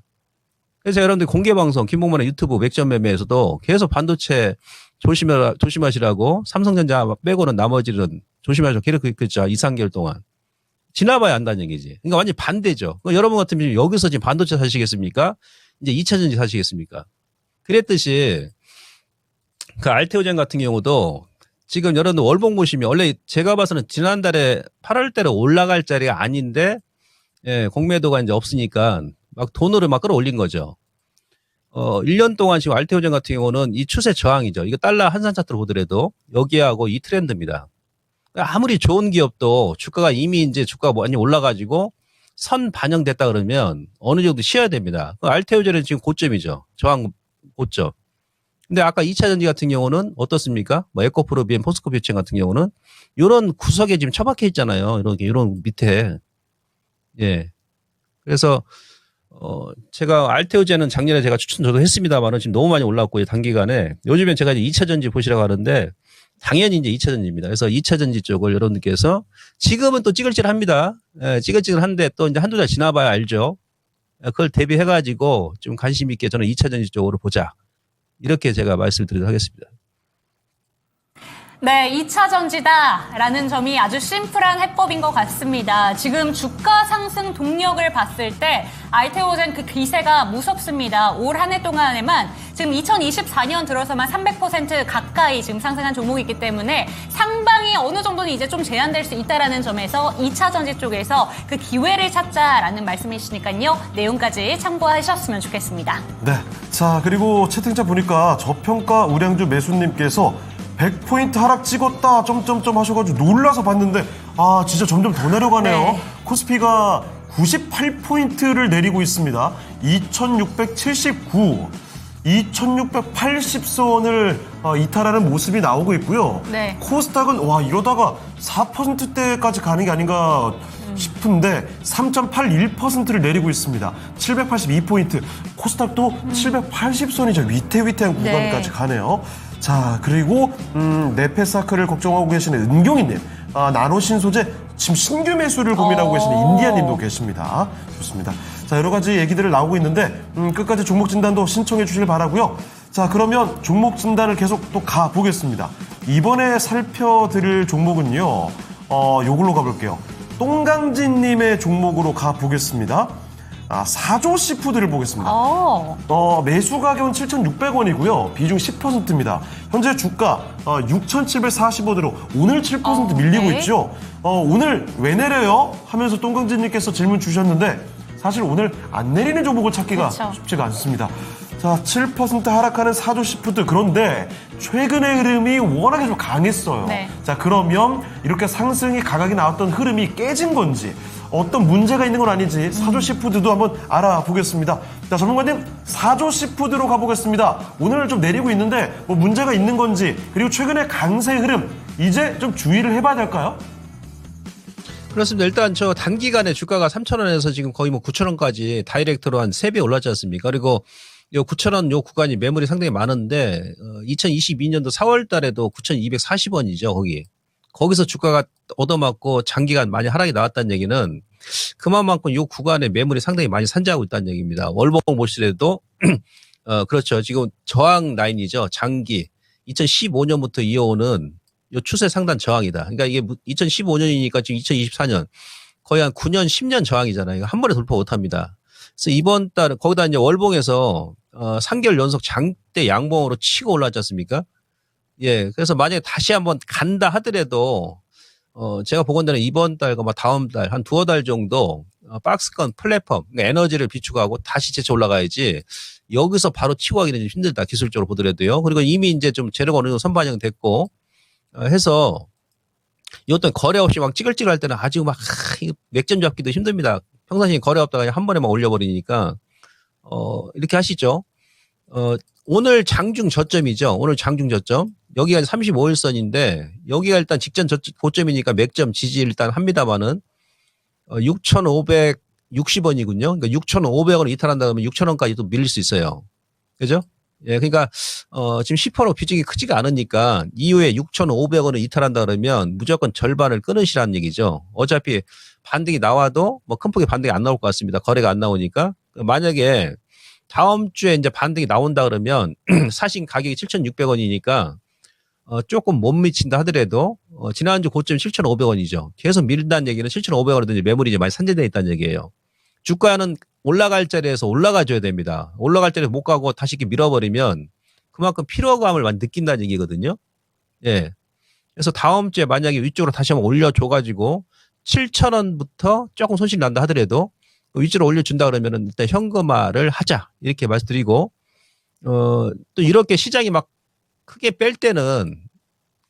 그래서 여러분들 공개방송, 김봉만의 유튜브 맥점 매매에서도 계속 반도체 조심하시라고 삼성전자 빼고는 나머지는 조심하시라고 계속 그랬죠. 2, 3개월 동안. 지나봐야 안다는 얘기지. 그러니까 완전 반대죠. 여러분 같으면 여기서 지금 반도체 사시겠습니까? 이제 2차전지 사시겠습니까? 그랬듯이 그 알테오젠 같은 경우도 지금 여러분들 월봉 보시면 원래 제가 봐서는 지난달에 8월달에 올라갈 자리가 아닌데 예, 공매도가 이제 없으니까 막 돈으로 막 끌어올린 거죠. 1년 동안 지금 알테오젠 같은 경우는 이 추세 저항이죠. 이거 달러 한산 차트로 보더라도 여기하고 이 트렌드입니다. 아무리 좋은 기업도 주가가 이미 이제 주가가 많이 올라가지고 선 반영됐다 그러면 어느 정도 쉬어야 됩니다. 알테오젠은 지금 고점이죠. 저항 고점. 근데 아까 2차 전지 같은 경우는 어떻습니까? 뭐 에코프로비엔, 포스코비오체 같은 경우는 이런 구석에 지금 처박혀 있잖아요. 이런 밑에. 예. 그래서 제가 알테오젠은 작년에 제가 추천 저도 했습니다만은 지금 너무 많이 올랐고 단기간에 요즘엔 제가 이제 2차 전지 보시라고 하는데 당연히 이제 2차 전지입니다. 그래서 2차 전지 쪽을 여러분들께서 지금은 또 찌글찌글합니다. 예, 찌글찌글한데 또 이제 한두 달 지나봐야 알죠. 그걸 대비해가지고 좀 관심 있게 저는 2차 전지 쪽으로 보자. 이렇게 제가 말씀을 드리도록 하겠습니다. 네, 2차 전지다라는 점이 아주 심플한 해법인 것 같습니다. 지금 주가 상승 동력을 봤을 때 알테오젠 그 기세가 무섭습니다. 올 한 해 동안에만 지금 2024년 들어서만 300% 가까이 지금 상승한 종목이기 때문에 상방이 어느 정도는 이제 좀 제한될 수 있다라는 점에서 2차 전지 쪽에서 그 기회를 찾자라는 말씀이시니까요. 내용까지 참고하셨으면 좋겠습니다. 네. 자, 그리고 채팅창 보니까 저평가 우량주 매수님께서 100포인트 하락 찍었다 점점점 하셔가지고 놀라서 봤는데 아 진짜 점점 더 내려가네요. 네. 코스피가 98포인트를 내리고 있습니다. 2679, 2680선을 이탈하는 모습이 나오고 있고요. 네. 코스닥은 와 이러다가 4%대까지 가는 게 아닌가 싶은데 3.81%를 내리고 있습니다. 782포인트. 코스닥도 780선이죠. 위태위태한 구간까지 가네요. 자, 그리고 네페사크를 걱정하고 계시는 은경이님, 나노신소재 지금 신규 매수를 고민하고 계시는 인디아님도 계십니다. 좋습니다. 자, 여러 가지 얘기들을 나오고 있는데 끝까지 종목 진단도 신청해 주시길 바라고요. 자, 그러면 종목 진단을 계속 또 가보겠습니다. 이번에 살펴드릴 종목은요, 요걸로 가볼게요. 똥강진님의 종목으로 가보겠습니다. 사조 시푸드를 보겠습니다. 매수 가격은 7,600원이고요. 비중 10%입니다. 현재 주가 6,745대로 오늘 7% 밀리고 네. 있죠. 오늘 왜 내려요? 하면서 똥강진님께서 질문 주셨는데 사실 오늘 안 내리는 종목을 찾기가 그렇죠. 쉽지가 않습니다. 자, 7% 하락하는 사조 시푸드. 그런데 최근의 흐름이 워낙에 좀 강했어요. 네. 자, 그러면 이렇게 상승이 강하게 나왔던 흐름이 깨진 건지 어떤 문제가 있는 건 아닌지 사조 시푸드도 한번 알아보겠습니다. 자, 전문가님, 사조 시푸드로 가보겠습니다. 오늘 좀 내리고 있는데 뭐 문제가 있는 건지 그리고 최근의 강세 흐름 이제 좀 주의를 해봐야 될까요? 그렇습니다. 일단 저 단기간에 주가가 3,000원에서 지금 거의 뭐 9,000원까지 다이렉트로 한 3배 올랐지 않습니까? 그리고 요 9,000원 요 구간이 매물이 상당히 많은데 2022년도 4월 달에도 9,240원이죠, 거기서 주가가 얻어맞고 장기간 많이 하락이 나왔다는 얘기는 그만큼 요 구간에 매물이 상당히 많이 산재하고 있다는 얘기입니다. 월봉 보시더라도 그렇죠. 지금 저항 라인이죠. 장기 2015년부터 이어오는 요 추세 상단 저항이다. 그러니까 이게 2015년이니까 지금 2024년 거의 한 9년, 10년 저항이잖아요. 한 번에 돌파 못합니다. 그래서 이번 달 거기다 이제 월봉에서 3개월 연속 장대 양봉으로 치고 올라왔지 않습니까? 예, 그래서 만약에 다시 한번 간다 하더라도 제가 보건대는 이번 달과 다음 달 한 두어 달 정도 박스권 플랫폼 그러니까 에너지를 비추고하고 다시 재차 올라가야지 여기서 바로 치고 가기는 좀 힘들다 기술적으로 보더라도요. 그리고 이미 이제 좀 재료가 어느 정도 선반영됐고 해서 이것도 거래 없이 막 찌글찌글 할 때는 아주 막 이거 맥점 잡기도 힘듭니다. 평상시에 거래 없다가 그냥 한 번에 막 올려버리니까 이렇게 하시죠. 오늘 장중 저점이죠. 오늘 장중 저점. 여기가 35일선인데 여기가 일단 직전 고점이니까 맥점 지지 일단 합니다만은 6,560원이군요. 그러니까 6,500원 이탈한다 그러면 6,000원까지 도 밀릴 수 있어요. 그죠? 예, 그러니까 지금 10% 비중이 크지가 않으니까 이후에 6,500원을 이탈한다 그러면 무조건 절반을 끊으시라는 얘기죠. 어차피 반등이 나와도 뭐 큰 폭의 반등이 안 나올 것 같습니다. 거래가 안 나오니까. 만약에 다음 주에 이제 반등이 나온다 그러면 사신 가격이 7,600원이니까 조금 못 미친다 하더라도 지난주 고점 7,500원이죠. 계속 밀린다는 얘기는 7,500원이든지 매물이 이제 많이 산재되어 있다는 얘기예요. 주가는 올라갈 자리에서 올라가줘야 됩니다. 올라갈 자리에 못 가고 다시 이렇게 밀어버리면 그만큼 피로감을 많이 느낀다는 얘기거든요. 예. 그래서 다음 주에 만약에 위쪽으로 다시 한번 올려줘가지고 7,000원부터 조금 손실 난다 하더라도 위쪽으로 올려준다 그러면은 일단 현금화를 하자. 이렇게 말씀드리고, 또 이렇게 시장이 막 크게 뺄 때는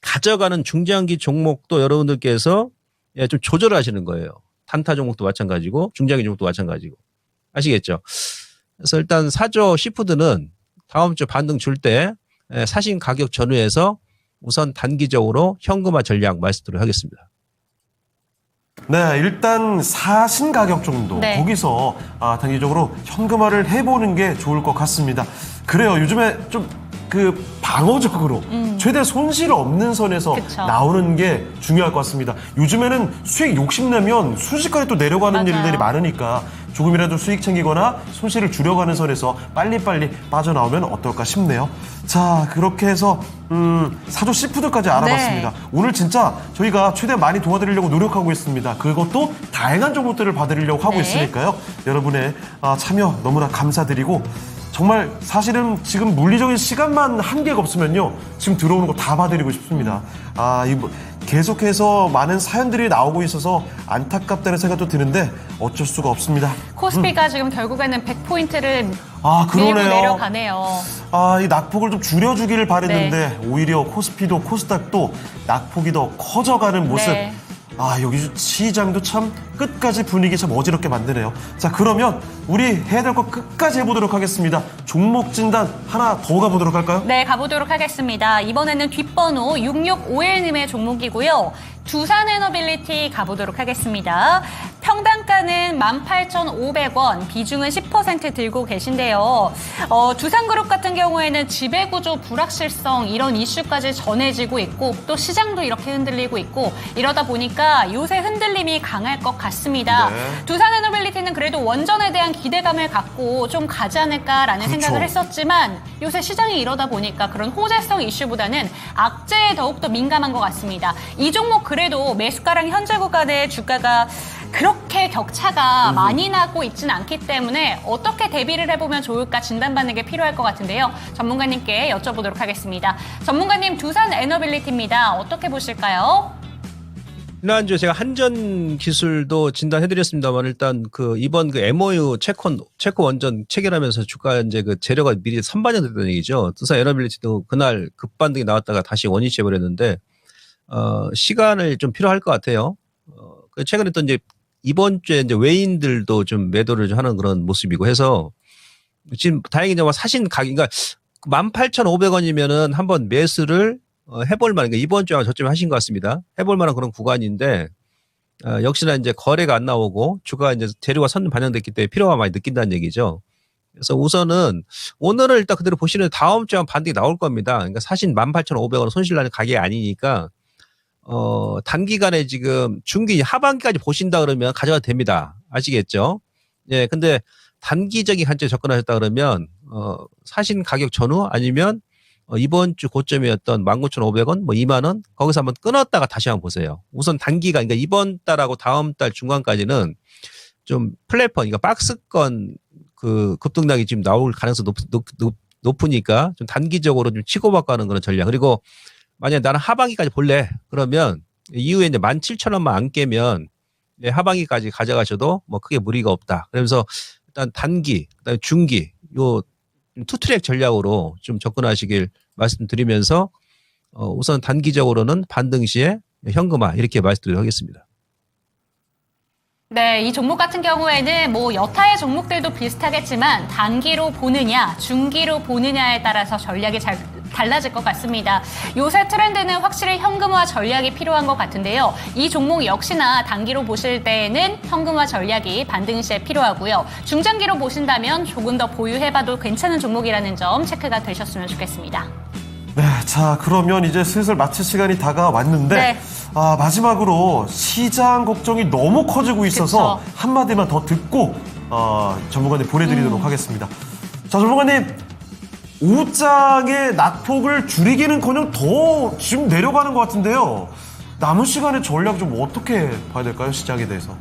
가져가는 중장기 종목도 여러분들께서 예, 좀 조절을 하시는 거예요. 단타 종목도 마찬가지고 중장기 종목도 마찬가지고. 아시겠죠? 그래서 일단 사조 시푸드는 다음 주 반등 줄 때 사신 가격 전후에서 우선 단기적으로 현금화 전략 말씀드리도록 하겠습니다. 네, 일단 사신 가격 정도 네. 거기서 단기적으로 현금화를 해보는 게 좋을 것 같습니다. 그래요. 요즘에 좀 방어적으로 최대 손실 없는 선에서 그쵸. 나오는 게 중요할 것 같습니다. 요즘에는 수익 욕심내면 순식간에 또 내려가는 맞아요. 일들이 많으니까 조금이라도 수익 챙기거나 손실을 줄여가는 선에서 빨리빨리 빠져나오면 어떨까 싶네요. 자, 그렇게 해서 사조 시푸드까지 알아봤습니다. 네. 오늘 진짜 저희가 최대한 많이 도와드리려고 노력하고 있습니다. 그것도 다양한 정보들을 봐드리려고 하고 네. 있으니까요. 여러분의 참여 너무나 감사드리고 정말 사실은 지금 물리적인 시간만 한계가 없으면요. 지금 들어오는 거 다 봐드리고 싶습니다. 계속해서 많은 사연들이 나오고 있어서 안타깝다는 생각도 드는데 어쩔 수가 없습니다. 코스피가 지금 결국에는 100포인트를 밀고 그러네요. 내려가네요. 이 낙폭을 좀 줄여주기를 바랬는데 네. 오히려 코스피도 코스닥도 낙폭이 더 커져가는 모습. 네. 여기 시장도 참 끝까지 분위기 참 어지럽게 만드네요. 자, 그러면 우리 해야 될 거 끝까지 해보도록 하겠습니다. 종목 진단 하나 더 가보도록 할까요? 네, 가보도록 하겠습니다. 이번에는 뒷번호 6651님의 종목이고요. 두산에너빌리티 가보도록 하겠습니다. 평단가는 18,500원, 비중은 10% 들고 계신데요. 두산그룹 같은 경우에는 지배구조 불확실성 이런 이슈까지 전해지고 있고 또 시장도 이렇게 흔들리고 있고 이러다 보니까 요새 흔들림이 강할 것 같습니다. 네. 두산에너빌리티는 그래도 원전에 대한 기대감을 갖고 좀 가지 않을까라는 그렇죠. 생각을 했었지만 요새 시장이 이러다 보니까 그런 호재성 이슈보다는 악재에 더욱더 민감한 것 같습니다. 이 종목 그래도 매수가랑 현재 구간의 주가가 그렇게 격차가 많이 나고 있지는 않기 때문에 어떻게 대비를 해보면 좋을까 진단받는 게 필요할 것 같은데요. 전문가님께 여쭤보도록 하겠습니다. 전문가님, 두산에너빌리티입니다. 어떻게 보실까요? 지난주에 제가 한전 기술도 진단해드렸습니다만 일단 이번 MOU 체코 원전 체결하면서 주가 이제 재료가 미리 선반영됐다는 얘기죠. 두산 에너빌리티도 그날 급반등이 나왔다가 다시 원위치 해버렸는데 시간을 좀 필요할 것 같아요. 최근에 또 이제 이번 주에 이제 외인들도 좀 매도를 좀 하는 그런 모습이고 해서 지금 다행히 사신 가격, 그러니까 18,500원이면은 한번 매수를 해볼 만한, 그러니까 이번 주에 저점에 하신 것 같습니다. 해볼 만한 그런 구간인데, 역시나 이제 거래가 안 나오고 주가 이제 재료가 선 반영됐기 때문에 필요가 많이 느낀다는 얘기죠. 그래서 우선은 오늘은 일단 그대로 보시는 다음 주에 반등이 나올 겁니다. 그러니까 사신 18,500원 손실 나는 가격이 아니니까, 단기간에 지금 중기 하반기까지 보신다 그러면 가져가도 됩니다. 아시겠죠? 예, 근데 단기적인 관점에 접근하셨다 그러면, 사신 가격 전후 아니면 이번 주 고점이었던 19,500원, 2만원, 거기서 한번 끊었다가 다시 한번 보세요. 우선 단기간, 그러니까 이번 달하고 다음 달 중간까지는 좀 플랫펀, 그러니까 박스권 급등락이 지금 나올 가능성이 높으니까 좀 단기적으로 좀 치고받고 하는 그런 전략. 그리고 만약에 나는 하반기까지 볼래? 그러면 이후에 이제 17,000원만 안 깨면 하반기까지 가져가셔도 크게 무리가 없다. 그러면서 일단 단기, 그다음에 중기, 요 투트랙 전략으로 좀 접근하시길 말씀드리면서 우선 단기적으로는 반등 시에 현금화 이렇게 말씀드리도록 하겠습니다. 네, 이 종목 같은 경우에는 뭐 여타의 종목들도 비슷하겠지만 단기로 보느냐, 중기로 보느냐에 따라서 전략이 잘 달라질 것 같습니다. 요새 트렌드는 확실히 현금화 전략이 필요한 것 같은데요. 이 종목 역시나 단기로 보실 때에는 현금화 전략이 반드시 필요하고요. 중장기로 보신다면 조금 더 보유해봐도 괜찮은 종목이라는 점 체크가 되셨으면 좋겠습니다. 네, 자 그러면 이제 슬슬 마칠 시간이 다가왔는데 네. 마지막으로 시장 걱정이 너무 커지고 있어서 그쵸. 한마디만 더 듣고 전문가님 보내드리도록 하겠습니다. 자, 전문가님, 오장의 낙폭을 줄이기는커녕 더 지금 내려가는 것 같은데요. 남은 시간에 전략 좀 어떻게 봐야 될까요? 시장에 대해서.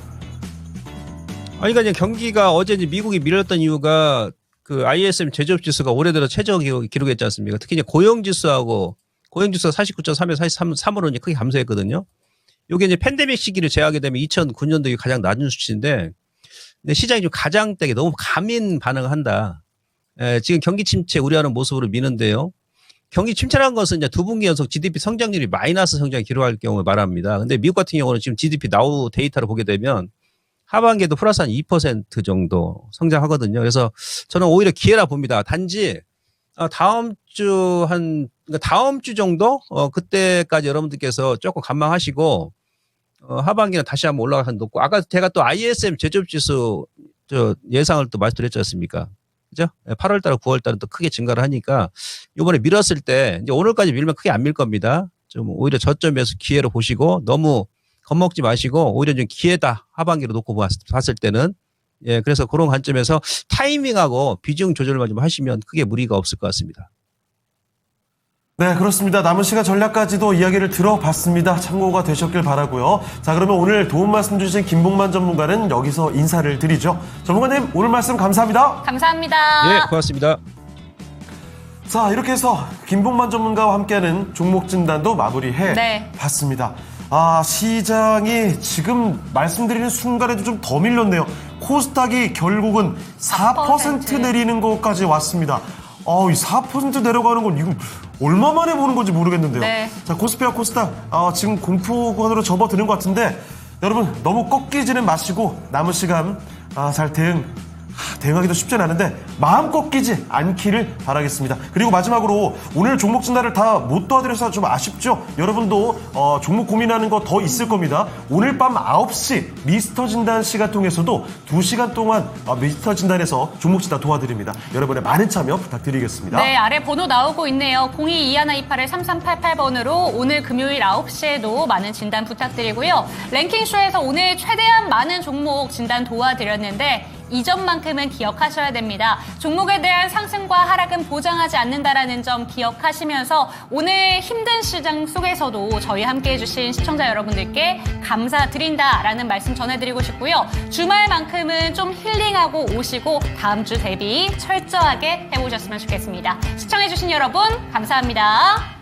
아니, 그러니까 경기가 어제 이제 미국이 밀렸던 이유가 그 ISM 제조업 지수가 올해 들어 최저 기록했지 않습니까? 특히 이제 고용지수가 49.3에서 43으로 이제 크게 감소했거든요. 요게 이제 팬데믹 시기를 제하게 되면 2009년도에 가장 낮은 수치인데, 근데 시장이 좀 가장되게 너무 감인 반응을 한다. 지금 경기 침체 우려하는 모습으로 미는데요. 경기 침체라는 것은 이제 두 분기 연속 GDP 성장률이 마이너스 성장을 기록할 경우를 말합니다. 근데 미국 같은 경우는 지금 GDP 나우 데이터를 보게 되면 하반기에도 플러스 한 2% 정도 성장하거든요. 그래서 저는 오히려 기회라 봅니다. 단지 다음 주 정도 그때까지 여러분들께서 조금 관망하시고 하반기는 다시 한번 올라가서 높고, 아까 제가 또 ISM 제조업 지수 예상을 또 말씀드렸지 않습니까? 그죠? 8월 달, 9월 달은 또 크게 증가를 하니까 이번에 밀었을 때 이제 오늘까지 밀면 크게 안 밀 겁니다. 좀 오히려 저점에서 기회로 보시고 너무 겁먹지 마시고 오히려 좀 기회다 하반기로 놓고 봤을 때는, 예, 그래서 그런 관점에서 타이밍하고 비중 조절만 좀 하시면 크게 무리가 없을 것 같습니다. 네, 그렇습니다. 남은 시간 전략까지도 이야기를 들어봤습니다. 참고가 되셨길 바라고요. 자, 그러면 오늘 도움 말씀 주신 김봉만 전문가는 여기서 인사를 드리죠. 전문가님, 오늘 말씀 감사합니다. 감사합니다. 예, 고맙습니다. 자, 이렇게 해서 김봉만 전문가와 함께하는 종목 진단도 마무리해 봤습니다. 시장이 지금 말씀드리는 순간에도 좀 더 밀렸네요. 코스닥이 결국은 4% 내리는 것까지 왔습니다. 이 4% 내려가는 건 이거 얼마 만에 보는 건지 모르겠는데요. 네. 자, 코스피와 코스닥 지금 공포권으로 접어드는 것 같은데, 여러분 너무 꺾이지는 마시고 남은 시간 잘 대응하기도 쉽진 않은데 마음 꺾이지 않기를 바라겠습니다. 그리고 마지막으로 오늘 종목 진단을 다 못 도와드려서 좀 아쉽죠? 여러분도 종목 고민하는 거 더 있을 겁니다. 오늘 밤 9시 미스터 진단 시간 통해서도 2시간 동안 미스터 진단에서 종목 진단 도와드립니다. 여러분의 많은 참여 부탁드리겠습니다. 네, 아래 번호 나오고 있네요. 022128-3388번으로 오늘 금요일 9시에도 많은 진단 부탁드리고요. 랭킹쇼에서 오늘 최대한 많은 종목 진단 도와드렸는데 이 점만큼은 기억하셔야 됩니다. 종목에 대한 상승과 하락은 보장하지 않는다라는 점 기억하시면서 오늘 힘든 시장 속에서도 저희 함께해 주신 시청자 여러분들께 감사드린다라는 말씀 전해드리고 싶고요. 주말만큼은 좀 힐링하고 오시고 다음 주 대비 철저하게 해보셨으면 좋겠습니다. 시청해 주신 여러분 감사합니다.